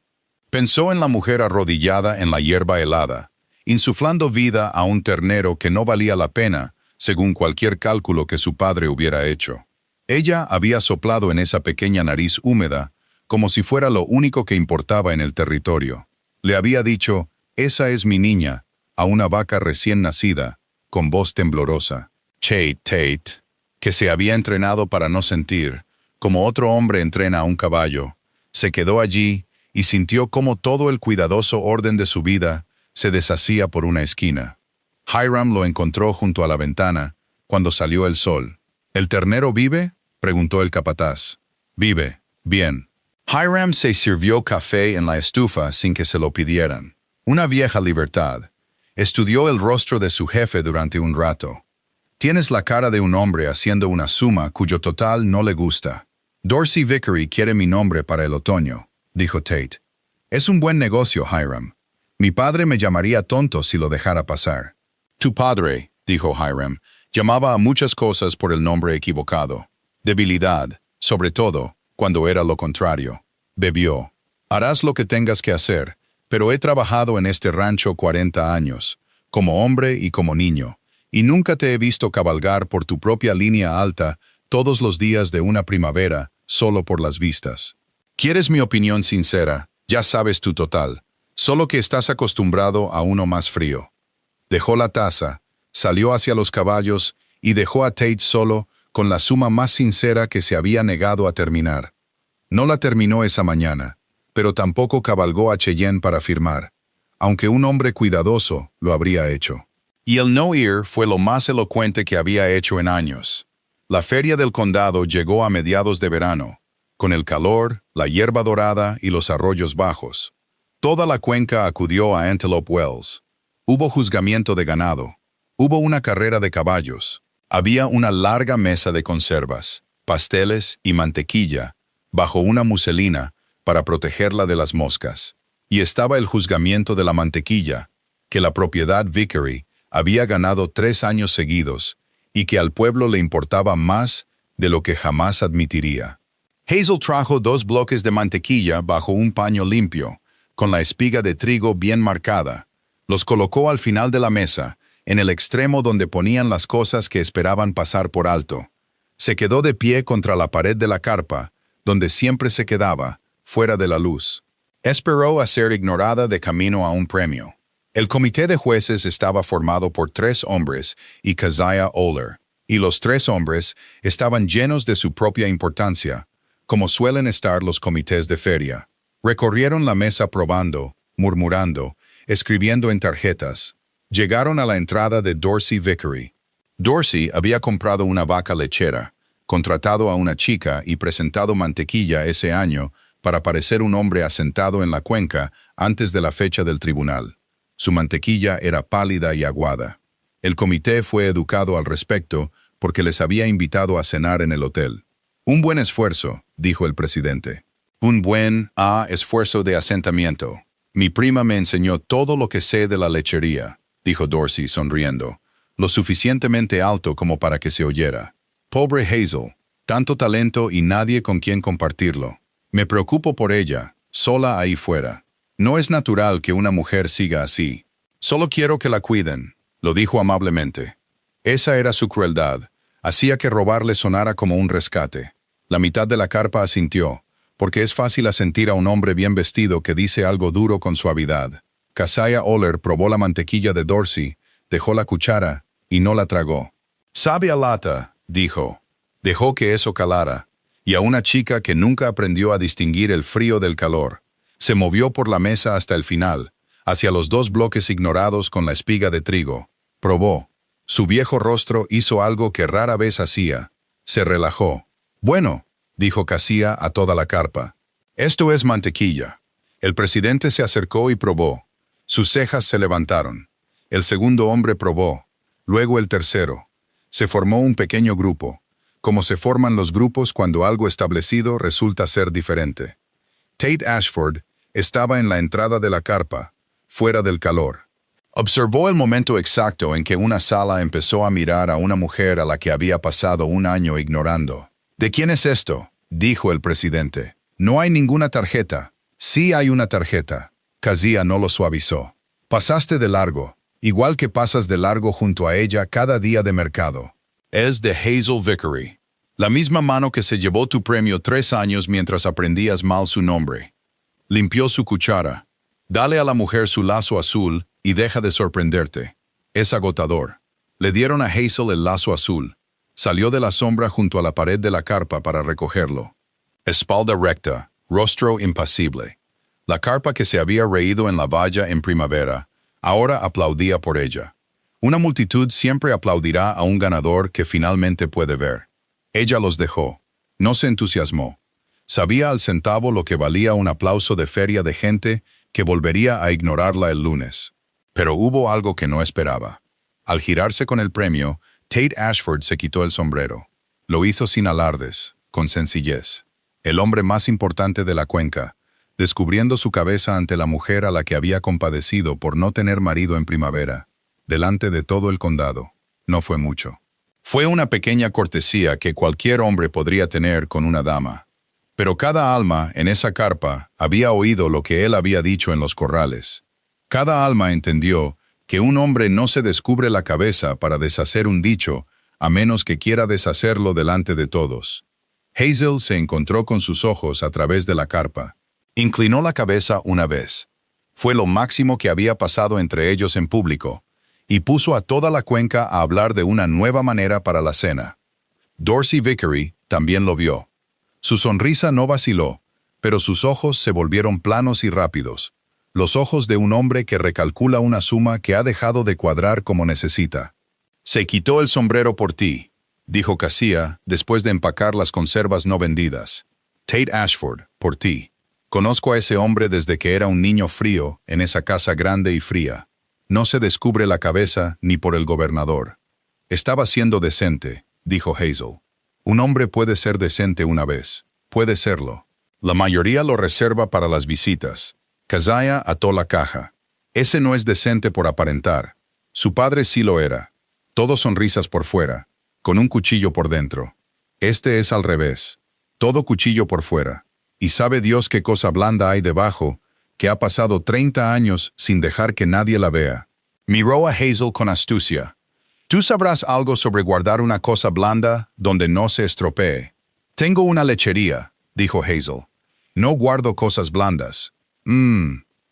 Pensó en la mujer arrodillada en la hierba helada, insuflando vida a un ternero que no valía la pena, según cualquier cálculo que su padre hubiera hecho. Ella había soplado en esa pequeña nariz húmeda, como si fuera lo único que importaba en el territorio. Le había dicho, «Esa es mi niña», a una vaca recién nacida, con voz temblorosa. Tate, que se había entrenado para no sentir, como otro hombre entrena a un caballo, se quedó allí y sintió cómo todo el cuidadoso orden de su vida se deshacía por una esquina. Hiram lo encontró junto a la ventana, cuando salió el sol. «¿El ternero vive?», preguntó el capataz. «Vive, bien». Hiram se sirvió café en la estufa sin que se lo pidieran. Una vieja libertad. Estudió el rostro de su jefe durante un rato. «Tienes la cara de un hombre haciendo una suma cuyo total no le gusta». Dorsey Vickery quiere mi nombre para el otoño, dijo Tate. Es un buen negocio, Hiram. Mi padre me llamaría tonto si lo dejara pasar. Tu padre, dijo Hiram, llamaba a muchas cosas por el nombre equivocado. Debilidad, sobre todo, cuando era lo contrario. Bebió. Harás lo que tengas que hacer, pero he trabajado en este rancho 40 años, como hombre y como niño, y nunca te he visto cabalgar por tu propia línea alta todos los días de una primavera, solo por las vistas. ¿Quieres mi opinión sincera? Ya sabes tu total, solo que estás acostumbrado a uno más frío. Dejó la taza, salió hacia los caballos y dejó a Tate solo con la suma más sincera que se había negado a terminar. No la terminó esa mañana, pero tampoco cabalgó a Cheyenne para firmar, aunque un hombre cuidadoso lo habría hecho. Y el no-ear fue lo más elocuente que había hecho en años. La feria del condado llegó a mediados de verano, con el calor, la hierba dorada y los arroyos bajos. Toda la cuenca acudió a Antelope Wells. Hubo juzgamiento de ganado. Hubo una carrera de caballos. Había una larga mesa de conservas, pasteles y mantequilla, bajo una muselina para protegerla de las moscas. Y estaba el juzgamiento de la mantequilla, que la propiedad Vickery había ganado 3 años seguidos y que al pueblo le importaba más de lo que jamás admitiría. Hazel trajo 2 bloques de mantequilla bajo un paño limpio, con la espiga de trigo bien marcada. Los colocó al final de la mesa, en el extremo donde ponían las cosas que esperaban pasar por alto. Se quedó de pie contra la pared de la carpa, donde siempre se quedaba, fuera de la luz. Esperó a ser ignorada de camino a un premio. El comité de jueces estaba formado por 3 hombres y Keziah Oller, y los 3 hombres estaban llenos de su propia importancia, como suelen estar los comités de feria. Recorrieron la mesa probando, murmurando, escribiendo en tarjetas. Llegaron a la entrada de Dorsey Vickery. Dorsey había comprado una vaca lechera, contratado a una chica y presentado mantequilla ese año para parecer un hombre asentado en la cuenca antes de la fecha del tribunal. Su mantequilla era pálida y aguada. El comité fue educado al respecto porque les había invitado a cenar en el hotel. Un buen esfuerzo, dijo el presidente. Un buen esfuerzo de asentamiento. Mi prima me enseñó todo lo que sé de la lechería, dijo Dorsey sonriendo, lo suficientemente alto como para que se oyera. Pobre Hazel, tanto talento y nadie con quien compartirlo. Me preocupo por ella, sola ahí fuera. No es natural que una mujer siga así. Solo quiero que la cuiden, lo dijo amablemente. Esa era su crueldad, hacía que robarle sonara como un rescate. La mitad de la carpa asintió, porque es fácil asentir a un hombre bien vestido que dice algo duro con suavidad. Keziah Oller probó la mantequilla de Dorsey, dejó la cuchara y no la tragó. «Sabe a lata», dijo. Dejó que eso calara, y a una chica que nunca aprendió a distinguir el frío del calor. Se movió por la mesa hasta el final, hacia los 2 bloques ignorados con la espiga de trigo. Probó. Su viejo rostro hizo algo que rara vez hacía. Se relajó. «Bueno», dijo Keziah a toda la carpa. «Esto es mantequilla». El presidente se acercó y probó. Sus cejas se levantaron. El segundo hombre probó. Luego el tercero. Se formó un pequeño grupo, como se forman los grupos cuando algo establecido resulta ser diferente. Tate Ashford estaba en la entrada de la carpa, fuera del calor. Observó el momento exacto en que una sala empezó a mirar a una mujer a la que había pasado un año ignorando. «¿De quién es esto?», dijo el presidente. «No hay ninguna tarjeta». «Sí hay una tarjeta». Keziah no lo suavizó. «Pasaste de largo, igual que pasas de largo junto a ella cada día de mercado. Es de Hazel Vickery, la misma mano que se llevó tu premio 3 años mientras aprendías mal su nombre». Limpió su cuchara. «Dale a la mujer su lazo azul y deja de sorprenderte. Es agotador». Le dieron a Hazel el lazo azul. Salió de la sombra junto a la pared de la carpa para recogerlo. Espalda recta, rostro impasible. La carpa que se había reído en la valla en primavera, ahora aplaudía por ella. Una multitud siempre aplaudirá a un ganador que finalmente puede ver. Ella los dejó. No se entusiasmó. Sabía al centavo lo que valía un aplauso de feria de gente que volvería a ignorarla el lunes. Pero hubo algo que no esperaba. Al girarse con el premio, Tate Ashford se quitó el sombrero. Lo hizo sin alardes, con sencillez. el hombre más importante de la cuenca, descubriendo su cabeza ante la mujer a la que había compadecido por no tener marido en primavera, delante de todo el condado. No fue mucho. Fue una pequeña cortesía que cualquier hombre podría tener con una dama. Pero cada alma en esa carpa había oído lo que él había dicho en los corrales. Cada alma entendió que un hombre no se descubre la cabeza para deshacer un dicho, a menos que quiera deshacerlo delante de todos. Hazel se encontró con sus ojos a través de la carpa. Inclinó la cabeza una vez. Fue lo máximo que había pasado entre ellos en público, y puso a toda la cuenca a hablar de una nueva manera para la cena. Dorsey Vickery también lo vio. Su sonrisa no vaciló, pero sus ojos se volvieron planos y rápidos, los ojos de un hombre que recalcula una suma que ha dejado de cuadrar como necesita. «Se quitó el sombrero por ti», dijo Cassia después de empacar las conservas no vendidas. «Tate Ashford, por ti. Conozco a ese hombre desde que era un niño frío en esa casa grande y fría. No se descubre la cabeza ni por el gobernador». «Estaba siendo decente», dijo Hazel. «Un hombre puede ser decente una vez. Puede serlo. La mayoría lo reserva para las visitas». Cassia ató la caja. «Ese no es decente por aparentar. Su padre sí lo era. Todo sonrisas por fuera, con un cuchillo por dentro. Este es al revés. Todo cuchillo por fuera. Y sabe Dios qué cosa blanda hay debajo, que ha pasado 30 años sin dejar que nadie la vea». Miró a Hazel con astucia. «Tú sabrás algo sobre guardar una cosa blanda donde no se estropee». «Tengo una lechería», dijo Hazel. «No guardo cosas blandas».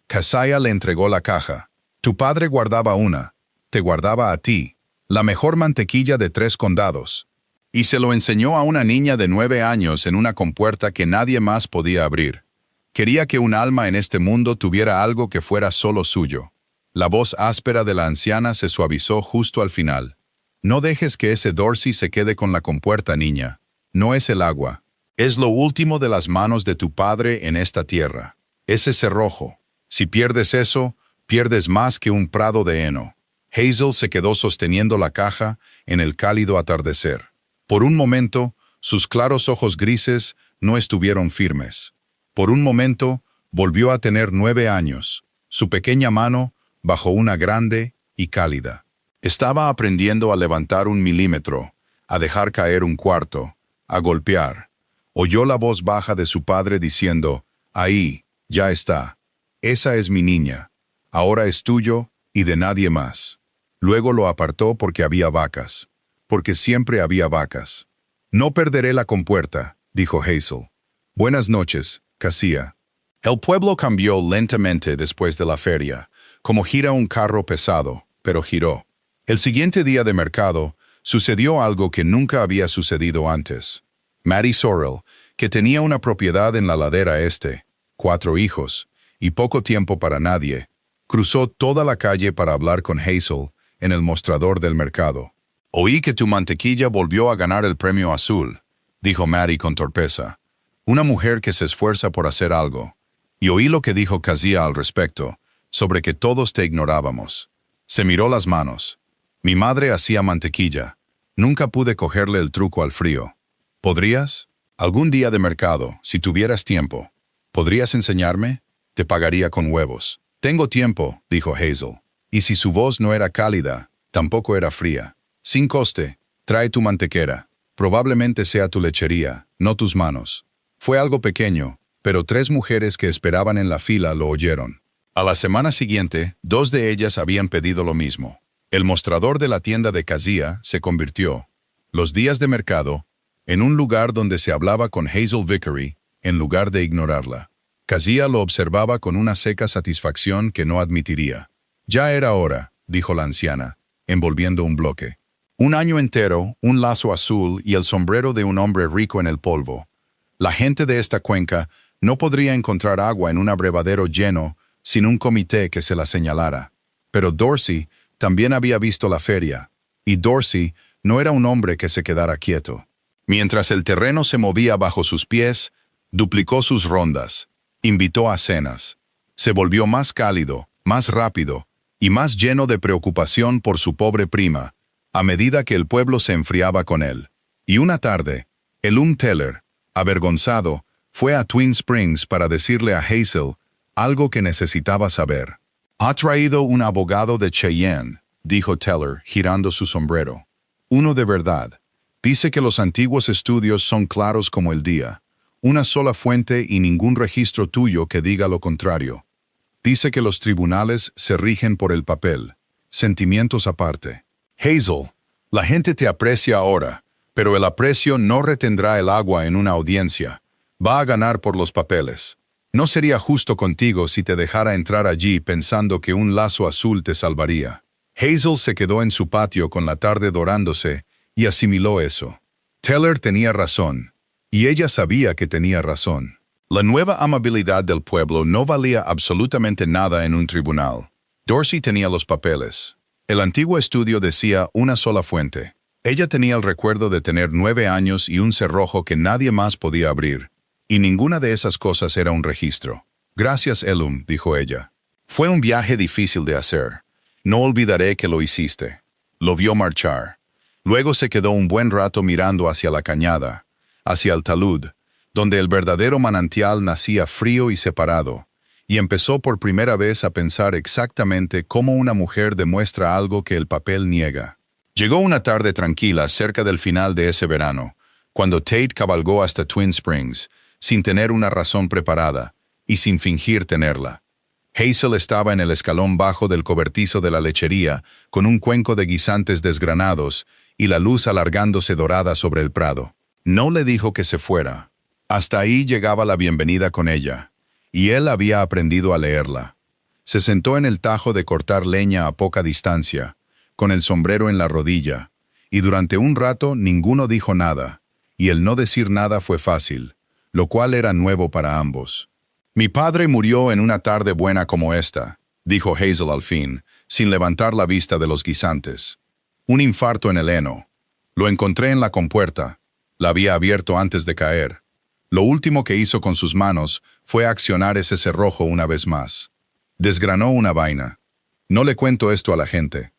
Cassia le entregó la caja. «Tu padre guardaba una. Te guardaba a ti. La mejor mantequilla de 3 condados. Y se lo enseñó a una niña de 9 años en una compuerta que nadie más podía abrir. Quería que un alma en este mundo tuviera algo que fuera solo suyo». La voz áspera de la anciana se suavizó justo al final. «No dejes que ese Dorsey se quede con la compuerta, niña. No es el agua. Es lo último de las manos de tu padre en esta tierra. Ese cerrojo. Si pierdes eso, pierdes más que un prado de heno». Hazel se quedó sosteniendo la caja en el cálido atardecer. Por un momento, sus claros ojos grises no estuvieron firmes. Por un momento, volvió a tener 9 años, su pequeña mano bajo una grande y cálida. Estaba aprendiendo a levantar 1 milímetro, a dejar caer 1/4, a golpear. Oyó la voz baja de su padre diciendo: «Ahí, ya está. Esa es mi niña. Ahora es tuyo y de nadie más». Luego lo apartó porque había vacas. Porque siempre había vacas. «No perderé la compuerta», dijo Hazel. «Buenas noches, Cassia». El pueblo cambió lentamente después de la feria, como gira un carro pesado, pero giró. El siguiente día de mercado, sucedió algo que nunca había sucedido antes. Mattie Sorrell, que tenía una propiedad en la ladera este, 4 hijos, y poco tiempo para nadie, cruzó toda la calle para hablar con Hazel en el mostrador del mercado. «Oí que tu mantequilla volvió a ganar el premio azul», dijo Mattie con torpeza. «Una mujer que se esfuerza por hacer algo». Y oí lo que dijo Cassia al respecto, sobre que todos te ignorábamos. Se miró las manos. «Mi madre hacía mantequilla. Nunca pude cogerle el truco al frío». «¿Podrías? Algún día de mercado, si tuvieras tiempo. ¿Podrías enseñarme? Te pagaría con huevos». «Tengo tiempo», dijo Hazel. Y si su voz no era cálida, tampoco era fría. «Sin coste, trae tu mantequera. Probablemente sea tu lechería, no tus manos». Fue algo pequeño, pero 3 mujeres que esperaban en la fila lo oyeron. A la semana siguiente, 2 de ellas habían pedido lo mismo. El mostrador de la tienda de Cassia se convirtió, los días de mercado, en un lugar donde se hablaba con Hazel Vickery, en lugar de ignorarla. Cassia lo observaba con una seca satisfacción que no admitiría. «Ya era hora», dijo la anciana, envolviendo un bloque. «1 año entero, un lazo azul y el sombrero de un hombre rico en el polvo. La gente de esta cuenca no podría encontrar agua en un abrevadero lleno sin un comité que se la señalara». Pero Dorsey también había visto la feria, y Dorsey no era un hombre que se quedara quieto. Mientras el terreno se movía bajo sus pies, duplicó sus rondas, invitó a cenas. Se volvió más cálido, más rápido y más lleno de preocupación por su pobre prima, a medida que el pueblo se enfriaba con él. Y una tarde, el Teller, avergonzado, Fue a Twin Springs para decirle a Hazel algo que necesitaba saber. «Ha traído un abogado de Cheyenne», dijo Teller, girando su sombrero. «Uno de verdad. Dice que los antiguos estudios son claros como el día. Una sola fuente y ningún registro tuyo que diga lo contrario. Dice que los tribunales se rigen por el papel. Sentimientos aparte. Hazel, la gente te aprecia ahora, pero el aprecio no retendrá el agua en una audiencia. Va a ganar por los papeles. No sería justo contigo si te dejara entrar allí pensando que un lazo azul te salvaría». Hazel se quedó en su patio con la tarde dorándose y asimiló eso. Teller tenía razón, y ella sabía que tenía razón. La nueva amabilidad del pueblo no valía absolutamente nada en un tribunal. Dorsey tenía los papeles. El antiguo estudio decía una sola fuente. Ella tenía el recuerdo de tener 9 años y un cerrojo que nadie más podía abrir. Y ninguna de esas cosas era un registro. «Gracias, Elum», dijo ella. «Fue un viaje difícil de hacer. No olvidaré que lo hiciste». Lo vio marchar. Luego se quedó un buen rato mirando hacia la cañada, hacia el talud, donde el verdadero manantial nacía frío y separado, y empezó por primera vez a pensar exactamente cómo una mujer demuestra algo que el papel niega. Llegó una tarde tranquila cerca del final de ese verano, cuando Tate cabalgó hasta Twin Springs, sin tener una razón preparada, y sin fingir tenerla. Hazel estaba en el escalón bajo del cobertizo de la lechería, con un cuenco de guisantes desgranados y la luz alargándose dorada sobre el prado. No le dijo que se fuera. Hasta ahí llegaba la bienvenida con ella, y él había aprendido a leerla. Se sentó en el tajo de cortar leña a poca distancia, con el sombrero en la rodilla, y durante un rato ninguno dijo nada, y el no decir nada fue fácil, lo cual era nuevo para ambos. «Mi padre murió en una tarde buena como esta», dijo Hazel al fin, sin levantar la vista de los guisantes. «Un infarto en el heno. Lo encontré en la compuerta. La había abierto antes de caer. Lo último que hizo con sus manos fue accionar ese cerrojo una vez más. Desgranó una vaina. No le cuento esto a la gente.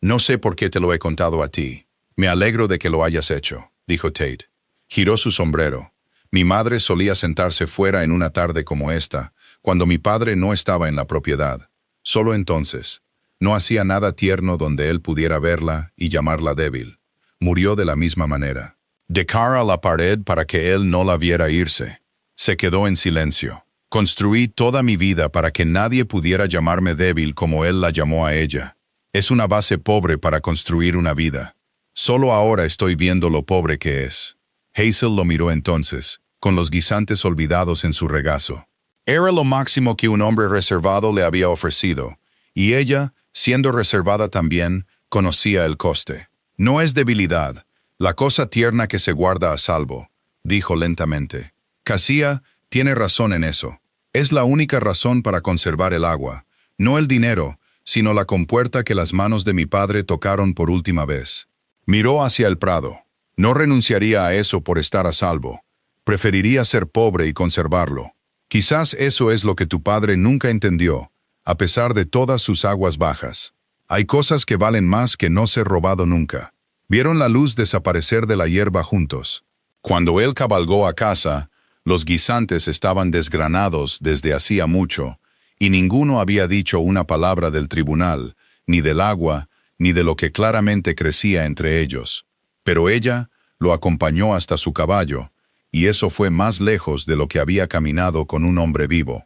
No sé por qué te lo he contado a ti. Me alegro de que lo hayas hecho», dijo Tate. Giró su sombrero. «Mi madre solía sentarse fuera en una tarde como esta, cuando mi padre no estaba en la propiedad. Solo entonces. No hacía nada tierno donde él pudiera verla y llamarla débil. Murió de la misma manera. De cara a la pared para que él no la viera irse. Se quedó en silencio. Construí toda mi vida para que nadie pudiera llamarme débil como él la llamó a ella. Es una base pobre para construir una vida. Solo ahora estoy viendo lo pobre que es». Hazel lo miró entonces, con los guisantes olvidados en su regazo. Era lo máximo que un hombre reservado le había ofrecido, y ella, siendo reservada también, conocía el coste. «No es debilidad, la cosa tierna que se guarda a salvo», dijo lentamente. «Cassia tiene razón en eso. Es la única razón para conservar el agua, no el dinero, sino la compuerta que las manos de mi padre tocaron por última vez». Miró hacia el prado. No renunciaría a eso por estar a salvo. Preferiría ser pobre y conservarlo. Quizás eso es lo que tu padre nunca entendió, a pesar de todas sus aguas bajas. Hay cosas que valen más que no ser robado nunca. Vieron la luz desaparecer de la hierba juntos. Cuando él cabalgó a casa, los guisantes estaban desgranados desde hacía mucho, y ninguno había dicho una palabra del tribunal, ni del agua, ni de lo que claramente crecía entre ellos. Pero ella lo acompañó hasta su caballo, y eso fue más lejos de lo que había caminado con un hombre vivo.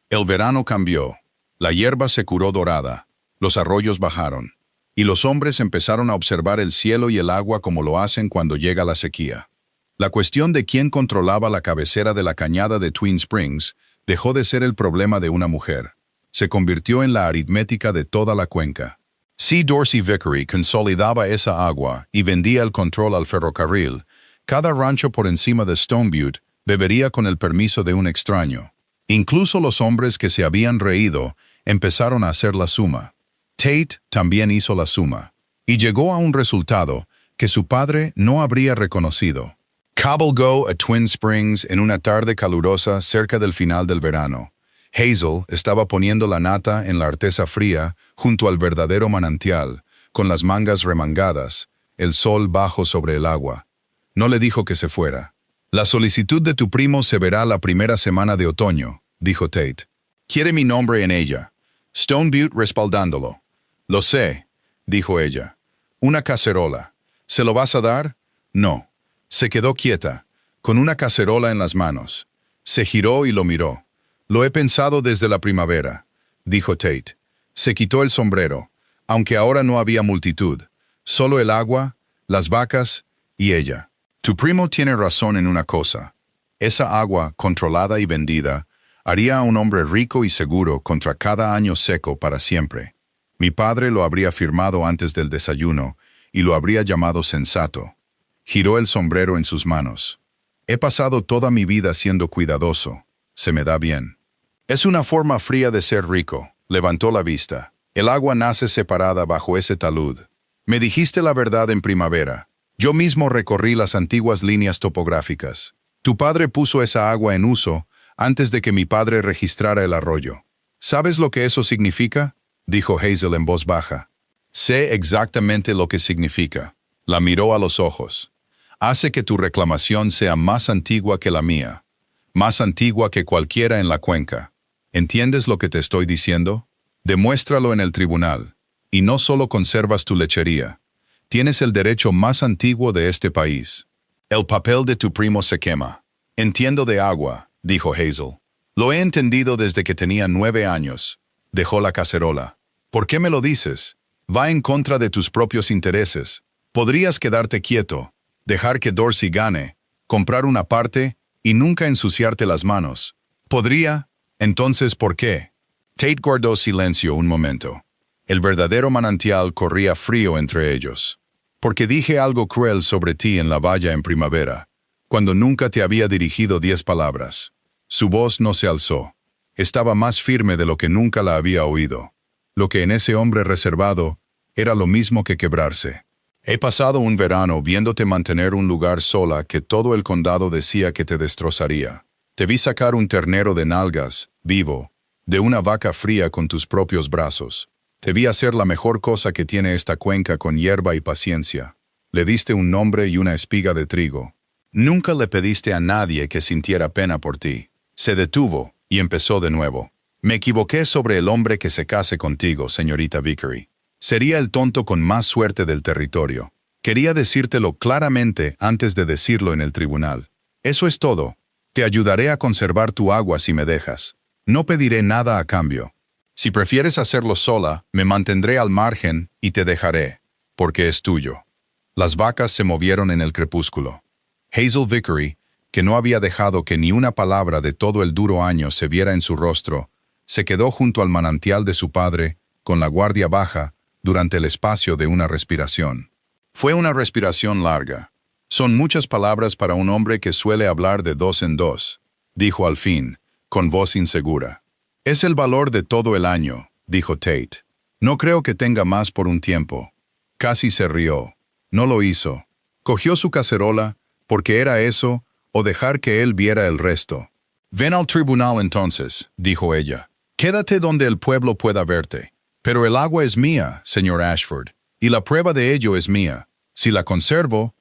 El verano cambió. La hierba se curó dorada, los arroyos bajaron, y los hombres empezaron a observar el cielo y el agua como lo hacen cuando llega la sequía. La cuestión de quién controlaba la cabecera de la cañada de Twin Springs dejó de ser el problema de una mujer. Se convirtió en la aritmética de toda la cuenca. Si Dorsey Vickery consolidaba esa agua y vendía el control al ferrocarril, cada rancho por encima de Stone Butte bebería con el permiso de un extraño. Incluso los hombres que se habían reído empezaron a hacer la suma. Tate también hizo la suma, y llegó a un resultado que su padre no habría reconocido. Cabalgó a Twin Springs en una tarde calurosa cerca del final del verano. Hazel estaba poniendo la nata en la artesa fría junto al verdadero manantial, con las mangas remangadas, el sol bajo sobre el agua. No le dijo que se fuera. La solicitud de tu primo se verá la primera semana de otoño, dijo Tate. Quiere mi nombre en ella. Stone Butte respaldándolo. Lo sé, dijo ella. Una cacerola. ¿Se lo vas a dar? No. Se quedó quieta, con una cacerola en las manos. Se giró y lo miró. Lo he pensado desde la primavera, dijo Tate. Se quitó el sombrero, aunque ahora no había multitud. Solo el agua, las vacas y ella. Tu primo tiene razón en una cosa. Esa agua, controlada y vendida, haría a un hombre rico y seguro contra cada año seco para siempre. Mi padre lo habría firmado antes del desayuno y lo habría llamado sensato. Giró el sombrero en sus manos. He pasado toda mi vida siendo cuidadoso. Se me da bien. Es una forma fría de ser rico. Levantó la vista. El agua nace separada bajo ese talud. Me dijiste la verdad en primavera. Yo mismo recorrí las antiguas líneas topográficas. Tu padre puso esa agua en uso antes de que mi padre registrara el arroyo. ¿Sabes lo que eso significa?, dijo Hazel en voz baja. Sé exactamente lo que significa. La miró a los ojos. Hace que tu reclamación sea más antigua que la mía, más antigua que cualquiera en la cuenca. ¿Entiendes lo que te estoy diciendo? Demuéstralo en el tribunal, y no solo conservas tu lechería. Tienes el derecho más antiguo de este país. El papel de tu primo se quema. Entiendo de agua, dijo Hazel. Lo he entendido desde que tenía 9 años. Dejó la cacerola. ¿Por qué me lo dices? Va en contra de tus propios intereses. Podrías quedarte quieto, dejar que Dorsey gane, comprar una parte y nunca ensuciarte las manos. ¿Podría? Entonces, ¿por qué? Tate guardó silencio un momento. El verdadero manantial corría frío entre ellos. Porque dije algo cruel sobre ti en la valla en primavera, cuando nunca te había dirigido 10 palabras. Su voz no se alzó. Estaba más firme de lo que nunca la había oído. Lo que en ese hombre reservado era lo mismo que quebrarse. He pasado un verano viéndote mantener un lugar sola que todo el condado decía que te destrozaría. Te vi sacar un ternero de nalgas, vivo, de una vaca fría con tus propios brazos. Te vi hacer la mejor cosa que tiene esta cuenca con hierba y paciencia. Le diste un nombre y una espiga de trigo. Nunca le pediste a nadie que sintiera pena por ti. Se detuvo y empezó de nuevo. Me equivoqué sobre el hombre que se case contigo, señorita Vickery. Sería el tonto con más suerte del territorio. Quería decírtelo claramente antes de decirlo en el tribunal. Eso es todo. Te ayudaré a conservar tu agua si me dejas. No pediré nada a cambio. Si prefieres hacerlo sola, me mantendré al margen y te dejaré, porque es tuyo. Las vacas se movieron en el crepúsculo. Hazel Vickery, que no había dejado que ni una palabra de todo el duro año se viera en su rostro, se quedó junto al manantial de su padre, con la guardia baja, durante el espacio de una respiración. Fue una respiración larga. Son muchas palabras para un hombre que suele hablar de 2 en 2, dijo al fin, con voz insegura. Es el valor de todo el año, dijo Tate. No creo que tenga más por un tiempo. Casi se rió. No lo hizo. Cogió su cacerola, porque era eso, o dejar que él viera el resto. Ven al tribunal entonces, dijo ella. Quédate donde el pueblo pueda verte. Pero el agua es mía, señor Ashford, y la prueba de ello es mía. Si la conservo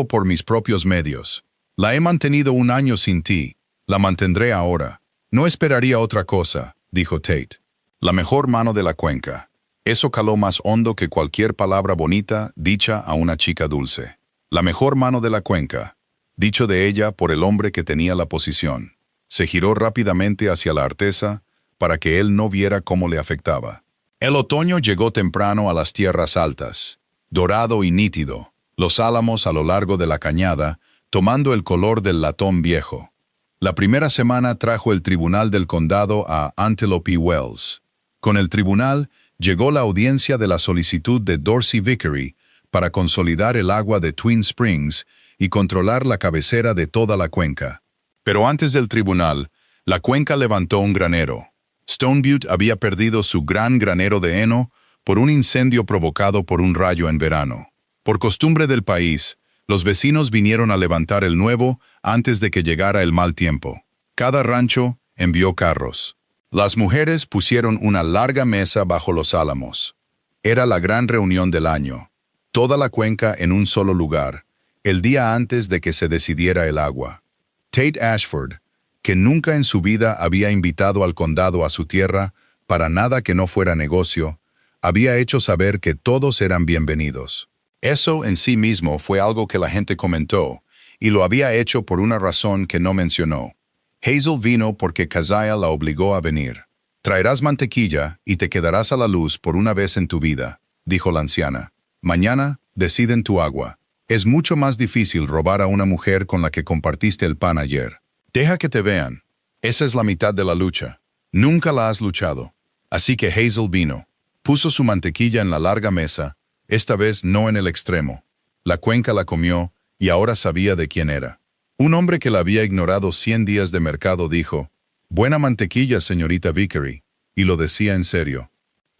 por mis propios medios. La he mantenido 1 año sin ti. La mantendré ahora. No esperaría otra cosa, dijo Tate. La mejor mano de la cuenca. Eso caló más hondo que cualquier palabra bonita dicha a una chica dulce. La mejor mano de la cuenca, dicho de ella por el hombre que tenía la posición. Se giró rápidamente hacia la artesa para que él no viera cómo le afectaba. El otoño llegó temprano a las tierras altas, dorado y nítido, los álamos a lo largo de la cañada, tomando el color del latón viejo. La primera semana trajo el tribunal del condado a Antelope Wells. Con el tribunal llegó la audiencia de la solicitud de Dorsey Vickery para consolidar el agua de Twin Springs y controlar la cabecera de toda la cuenca. Pero antes del tribunal, la cuenca levantó un granero. Stone Butte había perdido su gran granero de heno por un incendio provocado por un rayo en verano. Por costumbre del país, los vecinos vinieron a levantar el nuevo antes de que llegara el mal tiempo. Cada rancho envió carros. Las mujeres pusieron una larga mesa bajo los álamos. Era la gran reunión del año. Toda la cuenca en un solo lugar, el día antes de que se decidiera el agua. Tate Ashford, que nunca en su vida había invitado al condado a su tierra para nada que no fuera negocio, había hecho saber que todos eran bienvenidos. Eso en sí mismo fue algo que la gente comentó, y lo había hecho por una razón que no mencionó. Hazel vino porque Keziah la obligó a venir. «Traerás mantequilla y te quedarás a la luz por una vez en tu vida», dijo la anciana. «Mañana deciden tu agua. Es mucho más difícil robar a una mujer con la que compartiste el pan ayer. Deja que te vean. Esa es la mitad de la lucha. Nunca la has luchado». Así que Hazel vino. Puso su mantequilla en la larga mesa, esta vez no en el extremo. La cuenca la comió y ahora sabía de quién era. Un hombre que la había ignorado 100 días de mercado dijo: «Buena mantequilla, señorita Vickery», y lo decía en serio.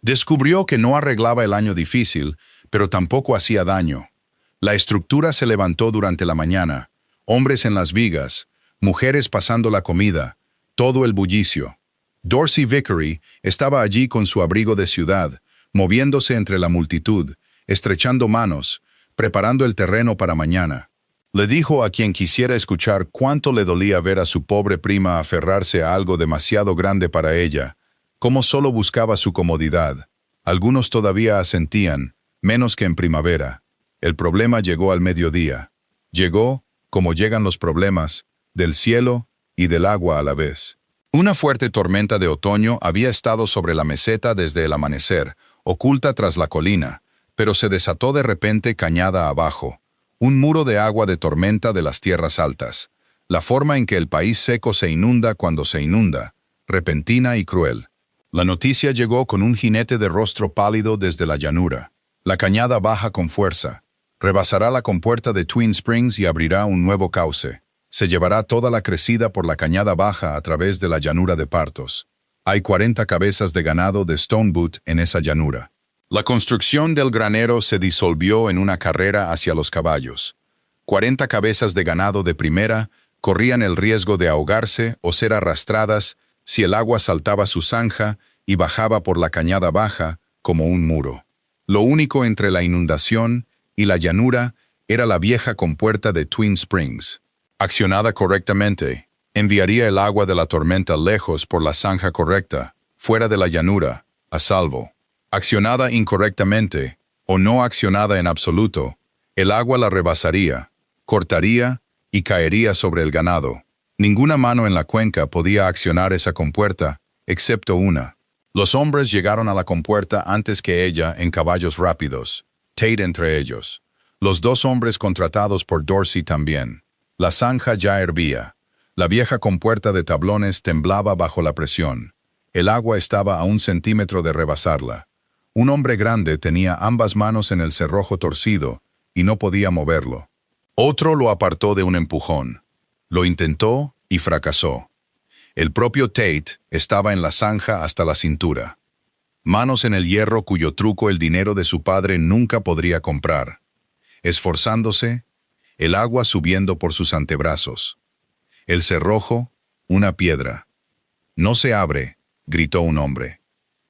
Descubrió que no arreglaba el año difícil, pero tampoco hacía daño. La estructura se levantó durante la mañana, hombres en las vigas, mujeres pasando la comida, todo el bullicio. Dorsey Vickery estaba allí con su abrigo de ciudad, moviéndose entre la multitud, estrechando manos, preparando el terreno para mañana. Le dijo a quien quisiera escuchar cuánto le dolía ver a su pobre prima aferrarse a algo demasiado grande para ella, cómo solo buscaba su comodidad. Algunos todavía asentían, menos que en primavera. El problema llegó al mediodía. Llegó, como llegan los problemas, del cielo y del agua a la vez. Una fuerte tormenta de otoño había estado sobre la meseta desde el amanecer, oculta tras la colina, pero se desató de repente cañada abajo. Un muro de agua de tormenta de las tierras altas. La forma en que el país seco se inunda cuando se inunda, repentina y cruel. La noticia llegó con un jinete de rostro pálido desde la llanura. La cañada baja con fuerza. Rebasará la compuerta de Twin Springs y abrirá un nuevo cauce. Se llevará toda la crecida por la cañada baja a través de la llanura de Partos. Hay 40 cabezas de ganado de Stone Butte en esa llanura. La construcción del granero se disolvió en una carrera hacia los caballos. 40 cabezas de ganado de primera corrían el riesgo de ahogarse o ser arrastradas si el agua saltaba su zanja y bajaba por la cañada baja como un muro. Lo único entre la inundación y la llanura era la vieja compuerta de Twin Springs. Accionada correctamente, enviaría el agua de la tormenta lejos por la zanja correcta, fuera de la llanura, a salvo. Accionada incorrectamente, o no accionada en absoluto, el agua la rebasaría, cortaría y caería sobre el ganado. Ninguna mano en la cuenca podía accionar esa compuerta, excepto una. Los hombres llegaron a la compuerta antes que ella en caballos rápidos, Tate entre ellos. Los 2 hombres contratados por Dorsey también. La zanja ya hervía. La vieja compuerta de tablones temblaba bajo la presión. El agua estaba a 1 centímetro de rebasarla. Un hombre grande tenía ambas manos en el cerrojo torcido y no podía moverlo. Otro lo apartó de un empujón. Lo intentó y fracasó. El propio Tate estaba en la zanja hasta la cintura. Manos en el hierro cuyo truco el dinero de su padre nunca podría comprar. Esforzándose, el agua subiendo por sus antebrazos. El cerrojo, una piedra. «No se abre», gritó un hombre.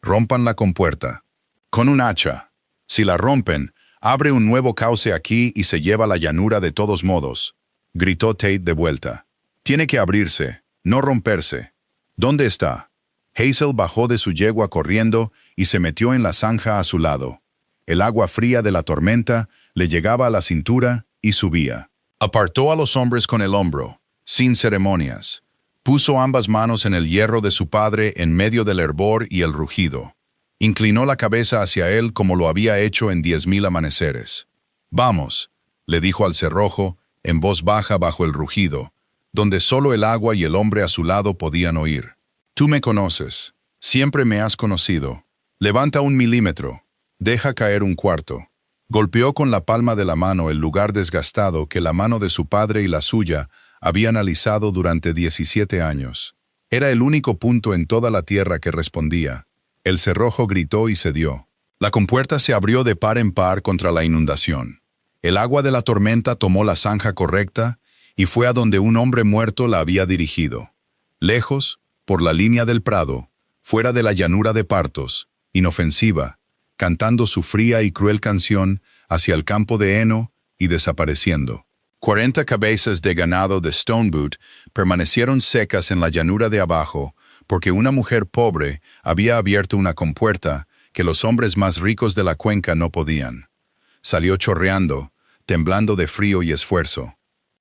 «Rompan la compuerta». «Con un hacha. Si la rompen, abre un nuevo cauce aquí y se lleva la llanura de todos modos», gritó Tate de vuelta. «Tiene que abrirse, no romperse». «¿Dónde está?» Hazel bajó de su yegua corriendo y se metió en la zanja a su lado. El agua fría de la tormenta le llegaba a la cintura y subía. Apartó a los hombres con el hombro, sin ceremonias. Puso ambas manos en el hierro de su padre en medio del hervor y el rugido. Inclinó la cabeza hacia él como lo había hecho en 10,000 amaneceres. «Vamos», le dijo al cerrojo, en voz baja bajo el rugido, donde solo el agua y el hombre a su lado podían oír. «Tú me conoces. Siempre me has conocido. Levanta 1 milímetro. Deja caer 1/4». Golpeó con la palma de la mano el lugar desgastado que la mano de su padre y la suya habían alisado durante 17 años. Era el único punto en toda la tierra que respondía. El cerrojo gritó y cedió. La compuerta se abrió de par en par contra la inundación. El agua de la tormenta tomó la zanja correcta y fue a donde un hombre muerto la había dirigido. Lejos, por la línea del prado, fuera de la llanura de Partos, inofensiva, cantando su fría y cruel canción hacia el campo de heno y desapareciendo. 40 cabezas de ganado de Stone Boot permanecieron secas en la llanura de abajo porque una mujer pobre había abierto una compuerta que los hombres más ricos de la cuenca no podían. Salió chorreando, temblando de frío y esfuerzo.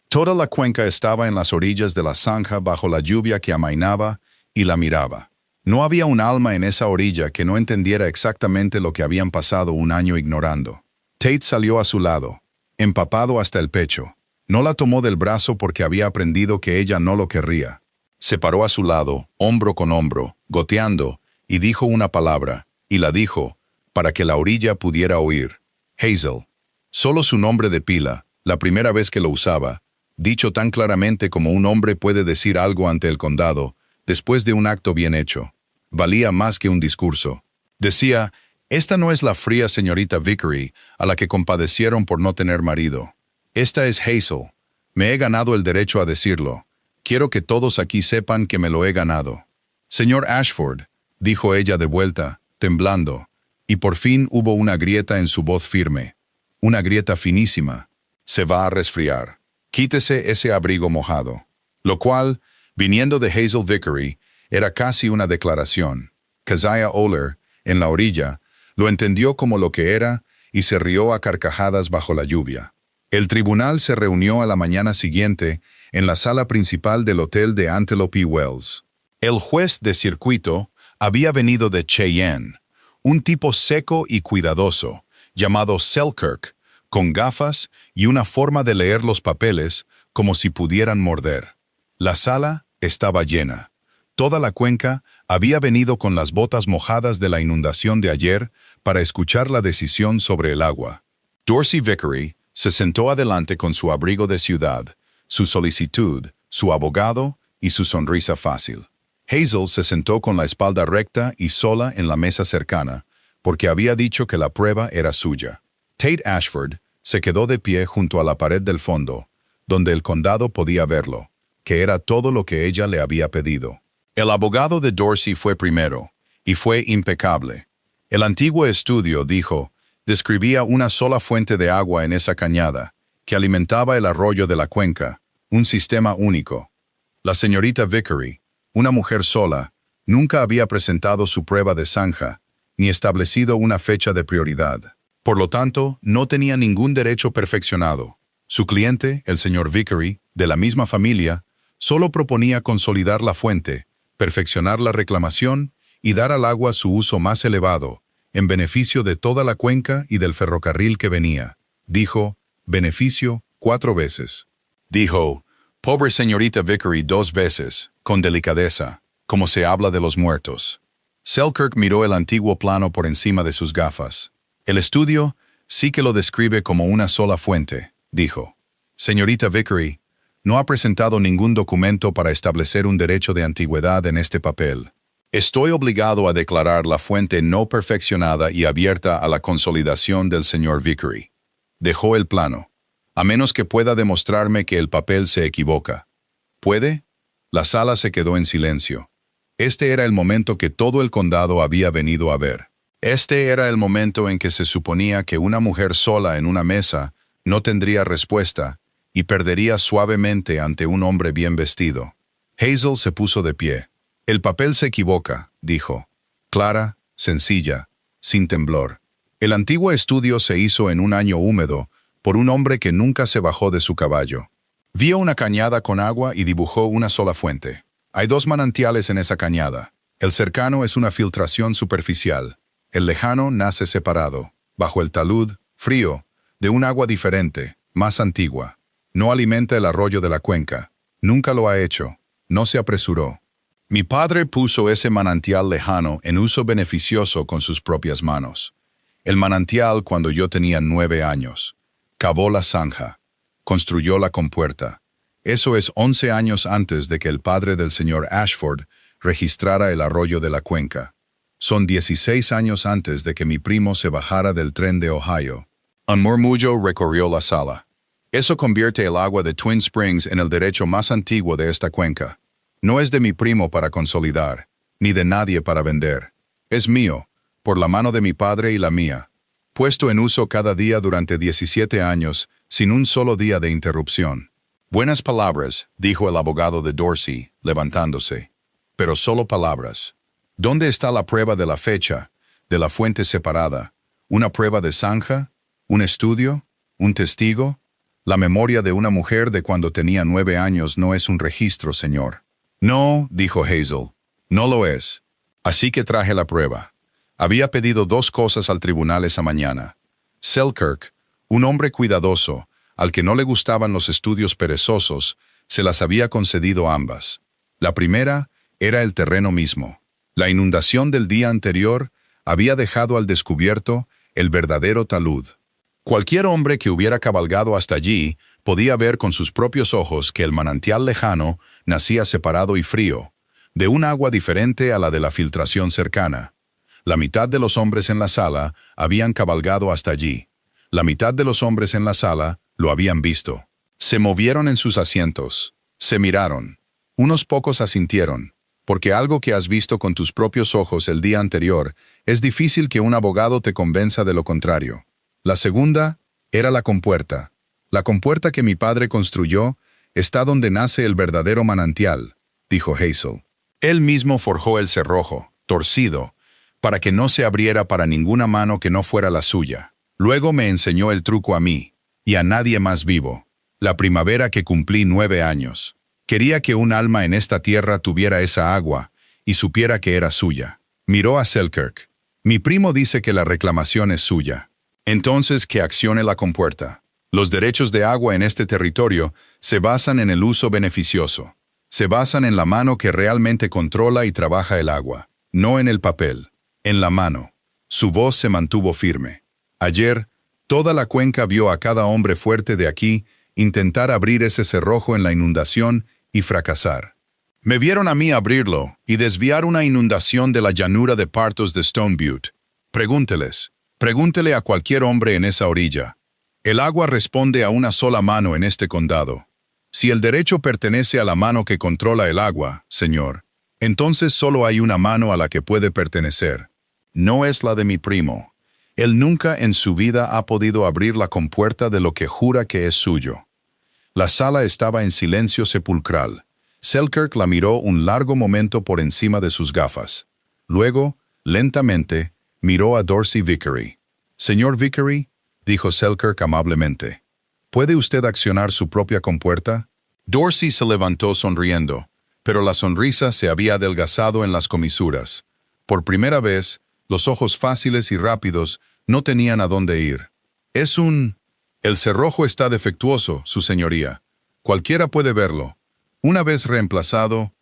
Toda la cuenca estaba en las orillas de la zanja bajo la lluvia que amainaba y la miraba. No había un alma en esa orilla que no entendiera exactamente lo que habían pasado un año ignorando. Tate salió a su lado, empapado hasta el pecho. No la tomó del brazo porque había aprendido que ella no lo querría. Se paró a su lado, hombro con hombro, goteando, y dijo una palabra, y la dijo, para que la orilla pudiera oír. Hazel. Solo su nombre de pila, la primera vez que lo usaba, dicho tan claramente como un hombre puede decir algo ante el condado, después de un acto bien hecho. Valía más que un discurso. Decía, esta no es la fría señorita Vickery a la que compadecieron por no tener marido. Esta es Hazel. Me he ganado el derecho a decirlo. Quiero que todos aquí sepan que me lo he ganado. Señor Ashford, dijo ella de vuelta, temblando, y por fin hubo una grieta en su voz firme. Una grieta finísima. Se va a resfriar. Quítese ese abrigo mojado. Lo cual, viniendo de Hazel Vickery, era casi una declaración. Keziah Oler, en la orilla, lo entendió como lo que era y se rió a carcajadas bajo la lluvia. El tribunal se reunió a la mañana siguiente en la sala principal del hotel de Antelope Wells. El juez de circuito había venido de Cheyenne, un tipo seco y cuidadoso, llamado Selkirk, con gafas y una forma de leer los papeles como si pudieran morder. La sala estaba llena. Toda la cuenca había venido con las botas mojadas de la inundación de ayer para escuchar la decisión sobre el agua. Dorsey Vickery se sentó adelante con su abrigo de ciudad, su solicitud, su abogado y su sonrisa fácil. Hazel se sentó con la espalda recta y sola en la mesa cercana, porque había dicho que la prueba era suya. Tate Ashford se quedó de pie junto a la pared del fondo, donde el condado podía verlo, que era todo lo que ella le había pedido. El abogado de Dorsey fue primero, y fue impecable. El antiguo estudio, dijo, describía una sola fuente de agua en esa cañada, que alimentaba el arroyo de la cuenca, un sistema único. La señorita Vickery, una mujer sola, nunca había presentado su prueba de zanja, ni establecido una fecha de prioridad. Por lo tanto, no tenía ningún derecho perfeccionado. Su cliente, el señor Vickery, de la misma familia, solo proponía consolidar la fuente, perfeccionar la reclamación y dar al agua su uso más elevado, en beneficio de toda la cuenca y del ferrocarril que venía. Dijo, beneficio 4 veces. Dijo, pobre señorita Vickery 2 veces, con delicadeza, como se habla de los muertos. Selkirk miró el antiguo plano por encima de sus gafas. El estudio sí que lo describe como una sola fuente, dijo. Señorita Vickery, no ha presentado ningún documento para establecer un derecho de antigüedad en este papel. Estoy obligado a declarar la fuente no perfeccionada y abierta a la consolidación del señor Vickery. Dejó el plano, a menos que pueda demostrarme que el papel se equivoca. ¿Puede? La sala se quedó en silencio. Este era el momento que todo el condado había venido a ver. Este era el momento en que se suponía que una mujer sola en una mesa no tendría respuesta y perdería suavemente ante un hombre bien vestido. Hazel se puso de pie. El papel se equivoca, dijo. Clara, sencilla, sin temblor. El antiguo estudio se hizo en un año húmedo por un hombre que nunca se bajó de su caballo. Vio una cañada con agua y dibujó una sola fuente. Hay 2 manantiales en esa cañada. El cercano es una filtración superficial. El lejano nace separado, bajo el talud, frío, de un agua diferente, más antigua. No alimenta el arroyo de la cuenca. Nunca lo ha hecho. No se apresuró. Mi padre puso ese manantial lejano en uso beneficioso con sus propias manos. El manantial cuando yo tenía 9 años. Cavó la zanja. Construyó la compuerta. Eso es 11 años antes de que el padre del señor Ashford registrara el arroyo de la cuenca. Son 16 años antes de que mi primo se bajara del tren de Ohio. Un murmullo recorrió la sala. Eso convierte el agua de Twin Springs en el derecho más antiguo de esta cuenca. No es de mi primo para consolidar, ni de nadie para vender. Es mío, por la mano de mi padre y la mía. Puesto en uso cada día durante 17 años, sin un solo día de interrupción. Buenas palabras, dijo el abogado de Dorsey, levantándose. Pero solo palabras. ¿Dónde está la prueba de la fecha, de la fuente separada? ¿Una prueba de zanja? ¿Un estudio? ¿Un testigo? La memoria de una mujer de cuando tenía 9 años no es un registro, señor. No, dijo Hazel, no lo es. Así que traje la prueba. Había pedido 2 cosas al tribunal esa mañana. Selkirk, un hombre cuidadoso, al que no le gustaban los estudios perezosos, se las había concedido ambas. La primera era el terreno mismo. La inundación del día anterior había dejado al descubierto el verdadero talud. Cualquier hombre que hubiera cabalgado hasta allí podía ver con sus propios ojos que el manantial lejano nacía separado y frío, de un agua diferente a la de la filtración cercana. La mitad de los hombres en la sala habían cabalgado hasta allí. La mitad de los hombres en la sala lo habían visto. Se movieron en sus asientos. Se miraron. Unos pocos asintieron, porque algo que has visto con tus propios ojos el día anterior, es difícil que un abogado te convenza de lo contrario. La segunda era la compuerta. La compuerta que mi padre construyó está donde nace el verdadero manantial, dijo Hazel. Él mismo forjó el cerrojo, torcido, para que no se abriera para ninguna mano que no fuera la suya. Luego me enseñó el truco a mí, y a nadie más vivo, la primavera que cumplí 9 años. Quería que un alma en esta tierra tuviera esa agua, y supiera que era suya. Miró a Selkirk. Mi primo dice que la reclamación es suya. Entonces que accione la compuerta. Los derechos de agua en este territorio se basan en el uso beneficioso. Se basan en la mano que realmente controla y trabaja el agua, no en el papel, en la mano. Su voz se mantuvo firme. Ayer, toda la cuenca vio a cada hombre fuerte de aquí intentar abrir ese cerrojo en la inundación y fracasar. Me vieron a mí abrirlo y desviar una inundación de la llanura de Partos de Stone Butte. Pregúntele a cualquier hombre en esa orilla. El agua responde a una sola mano en este condado. Si el derecho pertenece a la mano que controla el agua, señor, entonces solo hay una mano a la que puede pertenecer. No es la de mi primo. Él nunca en su vida ha podido abrir la compuerta de lo que jura que es suyo. La sala estaba en silencio sepulcral. Selkirk la miró un largo momento por encima de sus gafas. Luego, lentamente, miró a Dorsey Vickery. «Señor Vickery», dijo Selkirk amablemente, «¿puede usted accionar su propia compuerta?» Dorsey se levantó sonriendo, pero la sonrisa se había adelgazado en las comisuras. Por primera vez, los ojos fáciles y rápidos no tenían a dónde ir. El cerrojo está defectuoso, su señoría. Cualquiera puede verlo. Una vez reemplazado,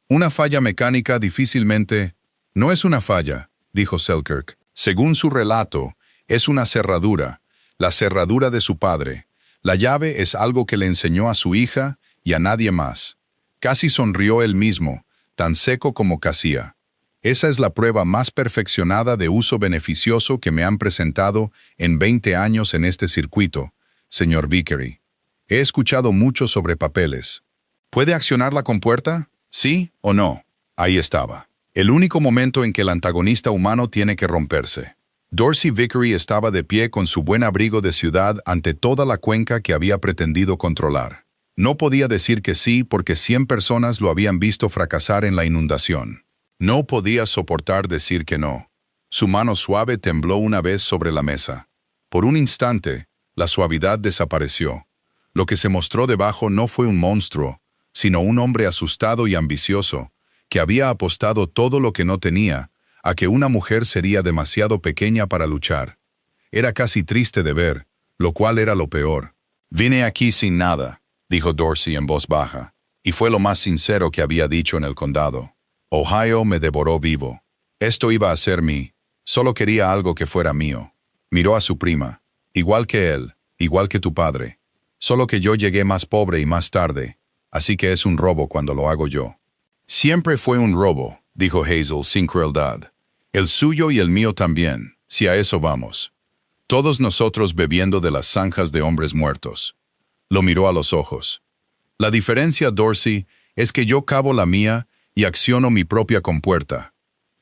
una falla mecánica difícilmente... No es una falla, dijo Selkirk. Según su relato, es una cerradura, la cerradura de su padre. La llave es algo que le enseñó a su hija y a nadie más. Casi sonrió él mismo, tan seco como Casía. Esa es la prueba más perfeccionada de uso beneficioso que me han presentado en 20 años en este circuito, señor Vickery. He escuchado mucho sobre papeles. ¿Puede accionar la compuerta? ¿Sí o no? Ahí estaba. El único momento en que el antagonista humano tiene que romperse. Dorsey Vickery estaba de pie con su buen abrigo de ciudad ante toda la cuenca que había pretendido controlar. No podía decir que sí porque 100 personas lo habían visto fracasar en la inundación. No podía soportar decir que no. Su mano suave tembló una vez sobre la mesa. Por un instante, la suavidad desapareció. Lo que se mostró debajo no fue un monstruo, sino un hombre asustado y ambicioso, que había apostado todo lo que no tenía, a que una mujer sería demasiado pequeña para luchar. Era casi triste de ver, lo cual era lo peor. «Vine aquí sin nada», dijo Dorsey en voz baja, y fue lo más sincero que había dicho en el condado. «Ohio me devoró vivo. Esto iba a ser mí. Solo quería algo que fuera mío». Miró a su prima. «Igual que él, igual que tu padre. Solo que yo llegué más pobre y más tarde, así que es un robo cuando lo hago yo». «Siempre fue un robo», dijo Hazel sin crueldad. «El suyo y el mío también, si a eso vamos. Todos nosotros bebiendo de las zanjas de hombres muertos». Lo miró a los ojos. «La diferencia, Dorsey, es que yo cavo la mía y acciono mi propia compuerta.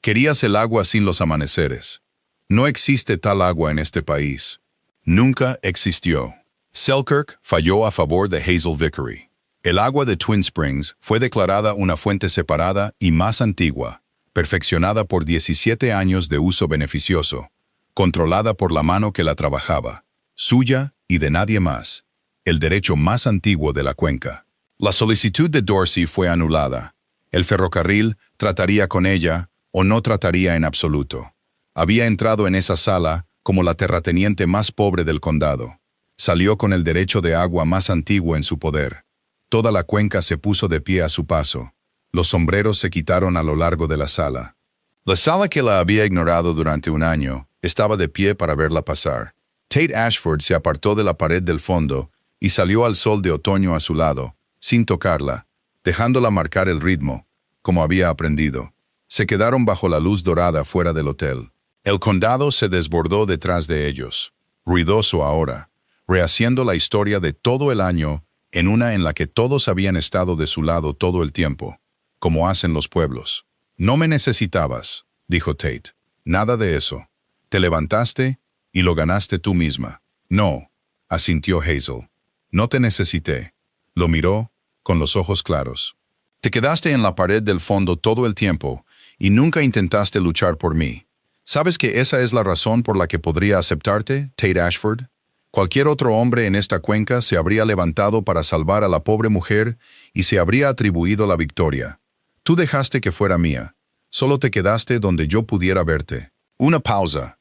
Querías el agua sin los amaneceres. No existe tal agua en este país. Nunca existió. Selkirk falló a favor de Hazel Vickery. El agua de Twin Springs fue declarada una fuente separada y más antigua, perfeccionada por 17 años de uso beneficioso, controlada por la mano que la trabajaba, suya y de nadie más, el derecho más antiguo de la cuenca. La solicitud de Dorsey fue anulada. El ferrocarril trataría con ella o no trataría en absoluto. Había entrado en esa sala como la terrateniente más pobre del condado. Salió con el derecho de agua más antiguo en su poder. Toda la cuenca se puso de pie a su paso. Los sombreros se quitaron a lo largo de la sala. La sala que la había ignorado durante un año estaba de pie para verla pasar. Tate Ashford se apartó de la pared del fondo y salió al sol de otoño a su lado, sin tocarla, dejándola marcar el ritmo, como había aprendido. Se quedaron bajo la luz dorada fuera del hotel. El condado se desbordó detrás de ellos, ruidoso ahora, rehaciendo la historia de todo el año en una en la que todos habían estado de su lado todo el tiempo, como hacen los pueblos. «No me necesitabas», dijo Tate. «Nada de eso. Te levantaste y lo ganaste tú misma». «No», asintió Hazel. «No te necesité». Lo miró con los ojos claros. «Te quedaste en la pared del fondo todo el tiempo y nunca intentaste luchar por mí. ¿Sabes que esa es la razón por la que podría aceptarte, Tate Ashford? Cualquier otro hombre en esta cuenca se habría levantado para salvar a la pobre mujer y se habría atribuido la victoria. Tú dejaste que fuera mía. Solo te quedaste donde yo pudiera verte». Una pausa.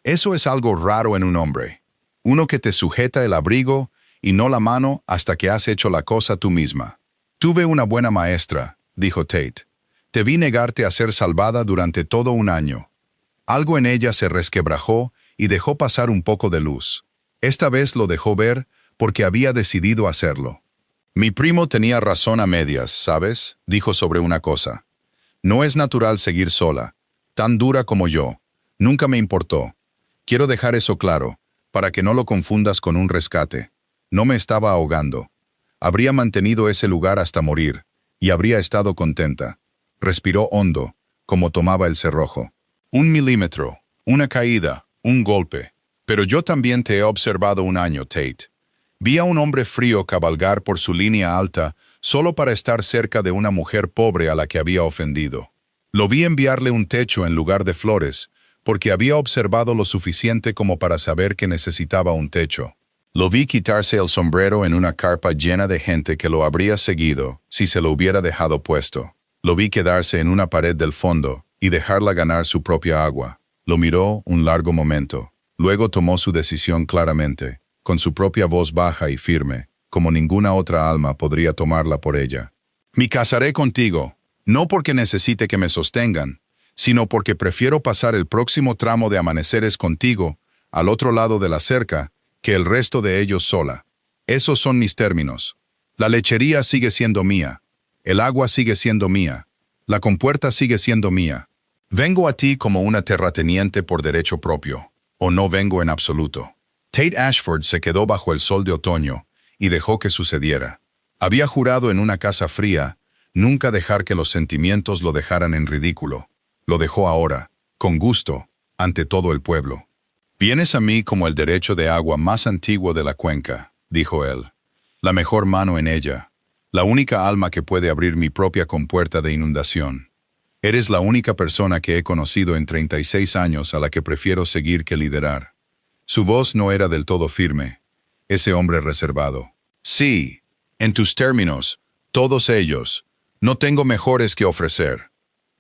Eso es algo raro en un hombre. Uno que te sujeta el abrigo y no la mano hasta que has hecho la cosa tú misma. «Tuve una buena maestra», dijo Tate. «Te vi negarte a ser salvada durante todo un año». Algo en ella se resquebrajó y dejó pasar un poco de luz. Esta vez lo dejó ver porque había decidido hacerlo. «Mi primo tenía razón a medias, ¿sabes?», dijo sobre una cosa. «No es natural seguir sola, tan dura como yo. Nunca me importó. Quiero dejar eso claro, para que no lo confundas con un rescate. No me estaba ahogando. Habría mantenido ese lugar hasta morir, y habría estado contenta». Respiró hondo, como tomaba el cerrojo. «1 milímetro, una caída, un golpe. Pero yo también te he observado un año, Tate. Vi a un hombre frío cabalgar por su línea alta solo para estar cerca de una mujer pobre a la que había ofendido. Lo vi enviarle un techo en lugar de flores, porque había observado lo suficiente como para saber que necesitaba un techo. Lo vi quitarse el sombrero en una carpa llena de gente que lo habría seguido si se lo hubiera dejado puesto. Lo vi quedarse en una pared del fondo y dejarla ganar su propia agua. Lo miró un largo momento. Luego tomó su decisión claramente, con su propia voz baja y firme, como ninguna otra alma podría tomarla por ella. «Me casaré contigo, no porque necesite que me sostengan, sino porque prefiero pasar el próximo tramo de amaneceres contigo, al otro lado de la cerca, que el resto de ellos sola. Esos son mis términos. La lechería sigue siendo mía. El agua sigue siendo mía. La compuerta sigue siendo mía. Vengo a ti como una terrateniente por derecho propio, o no vengo en absoluto». Tate Ashford se quedó bajo el sol de otoño y dejó que sucediera. Había jurado en una casa fría nunca dejar que los sentimientos lo dejaran en ridículo. Lo dejó ahora, con gusto, ante todo el pueblo. «Vienes a mí como el derecho de agua más antiguo de la cuenca», dijo él. «La mejor mano en ella, la única alma que puede abrir mi propia compuerta de inundación. Eres la única persona que he conocido en 36 años a la que prefiero seguir que liderar». Su voz no era del todo firme, ese hombre reservado. «Sí, en tus términos, todos ellos. No tengo mejores que ofrecer».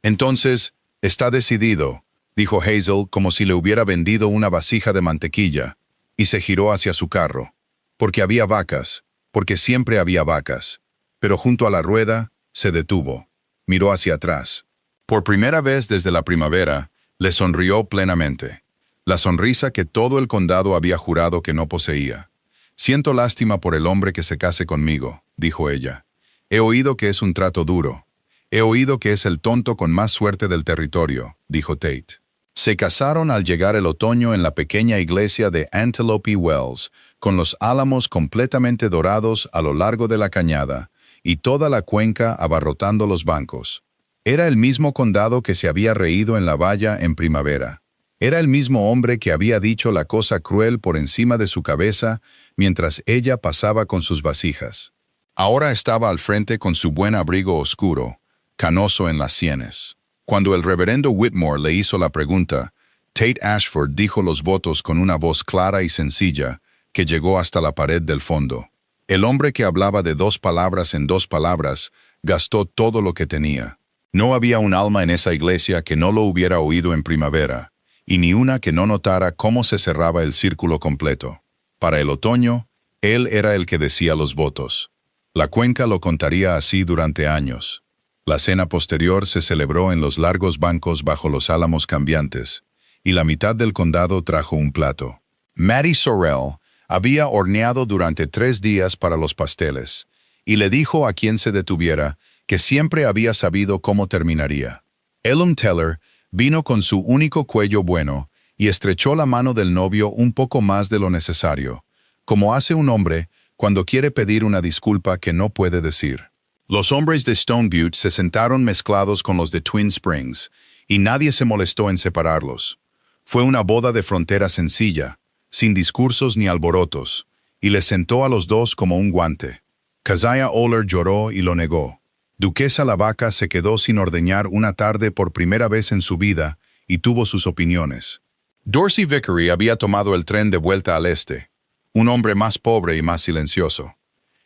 «Entonces, está decidido», dijo Hazel como si le hubiera vendido una vasija de mantequilla, y se giró hacia su carro. Porque había vacas, porque siempre había vacas. Pero junto a la rueda, se detuvo. Miró hacia atrás. Por primera vez desde la primavera, le sonrió plenamente. La sonrisa que todo el condado había jurado que no poseía. «Siento lástima por el hombre que se case conmigo», dijo ella. «He oído que es un trato duro. He oído que es el tonto con más suerte del territorio», dijo Tate. Se casaron al llegar el otoño en la pequeña iglesia de Antelope Wells, con los álamos completamente dorados a lo largo de la cañada, y toda la cuenca abarrotando los bancos. Era el mismo condado que se había reído en la valla en primavera. Era el mismo hombre que había dicho la cosa cruel por encima de su cabeza mientras ella pasaba con sus vasijas. Ahora estaba al frente con su buen abrigo oscuro, canoso en las sienes. Cuando el reverendo Whitmore le hizo la pregunta, Tate Ashford dijo los votos con una voz clara y sencilla que llegó hasta la pared del fondo. El hombre que hablaba de 2 palabras en 2 palabras gastó todo lo que tenía. No había un alma en esa iglesia que no lo hubiera oído en primavera, y ni una que no notara cómo se cerraba el círculo completo. Para el otoño, él era el que decía los votos. La cuenca lo contaría así durante años. La cena posterior se celebró en los largos bancos bajo los álamos cambiantes, y la mitad del condado trajo un plato. Mattie Sorrell había horneado durante 3 días para los pasteles, y le dijo a quien se detuviera que siempre había sabido cómo terminaría. Elam Teller vino con su único cuello bueno y estrechó la mano del novio un poco más de lo necesario, como hace un hombre cuando quiere pedir una disculpa que no puede decir. Los hombres de Stone Butte se sentaron mezclados con los de Twin Springs, y nadie se molestó en separarlos. Fue una boda de frontera sencilla, sin discursos ni alborotos, y les sentó a los dos como un guante. Keziah Oller lloró y lo negó. Duquesa la Vaca se quedó sin ordeñar una tarde por primera vez en su vida y tuvo sus opiniones. Dorsey Vickery había tomado el tren de vuelta al este, un hombre más pobre y más silencioso.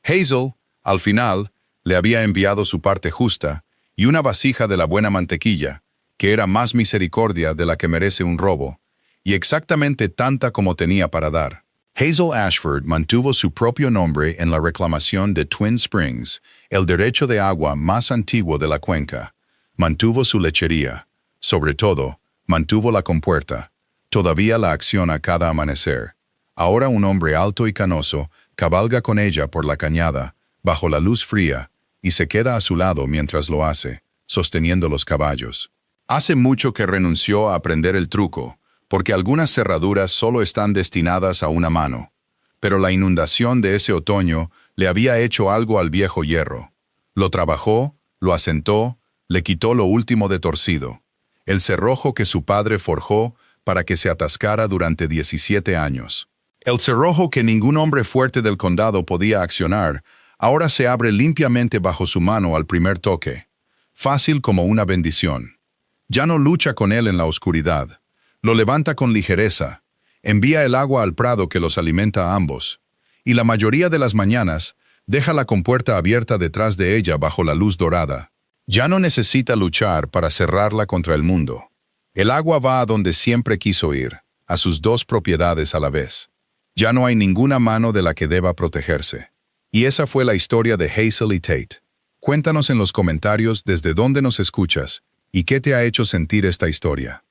Hazel, al final, le había enviado su parte justa y una vasija de la buena mantequilla, que era más misericordia de la que merece un robo, y exactamente tanta como tenía para dar. Hazel Ashford mantuvo su propio nombre en la reclamación de Twin Springs, el derecho de agua más antiguo de la cuenca. Mantuvo su lechería. Sobre todo, mantuvo la compuerta. Todavía la acciona cada amanecer. Ahora un hombre alto y canoso cabalga con ella por la cañada, bajo la luz fría, y se queda a su lado mientras lo hace, sosteniendo los caballos. Hace mucho que renunció a aprender el truco, porque algunas cerraduras solo están destinadas a una mano. Pero la inundación de ese otoño le había hecho algo al viejo hierro. Lo trabajó, lo asentó, le quitó lo último de torcido. El cerrojo que su padre forjó para que se atascara durante 17 años. El cerrojo que ningún hombre fuerte del condado podía accionar, ahora se abre limpiamente bajo su mano al primer toque. Fácil como una bendición. Ya no lucha con él en la oscuridad. Lo levanta con ligereza, envía el agua al prado que los alimenta a ambos, y la mayoría de las mañanas deja la compuerta abierta detrás de ella bajo la luz dorada. Ya no necesita luchar para cerrarla contra el mundo. El agua va a donde siempre quiso ir, a sus 2 propiedades a la vez. Ya no hay ninguna mano de la que deba protegerse. Y esa fue la historia de Hazel y Tate. Cuéntanos en los comentarios desde dónde nos escuchas y qué te ha hecho sentir esta historia.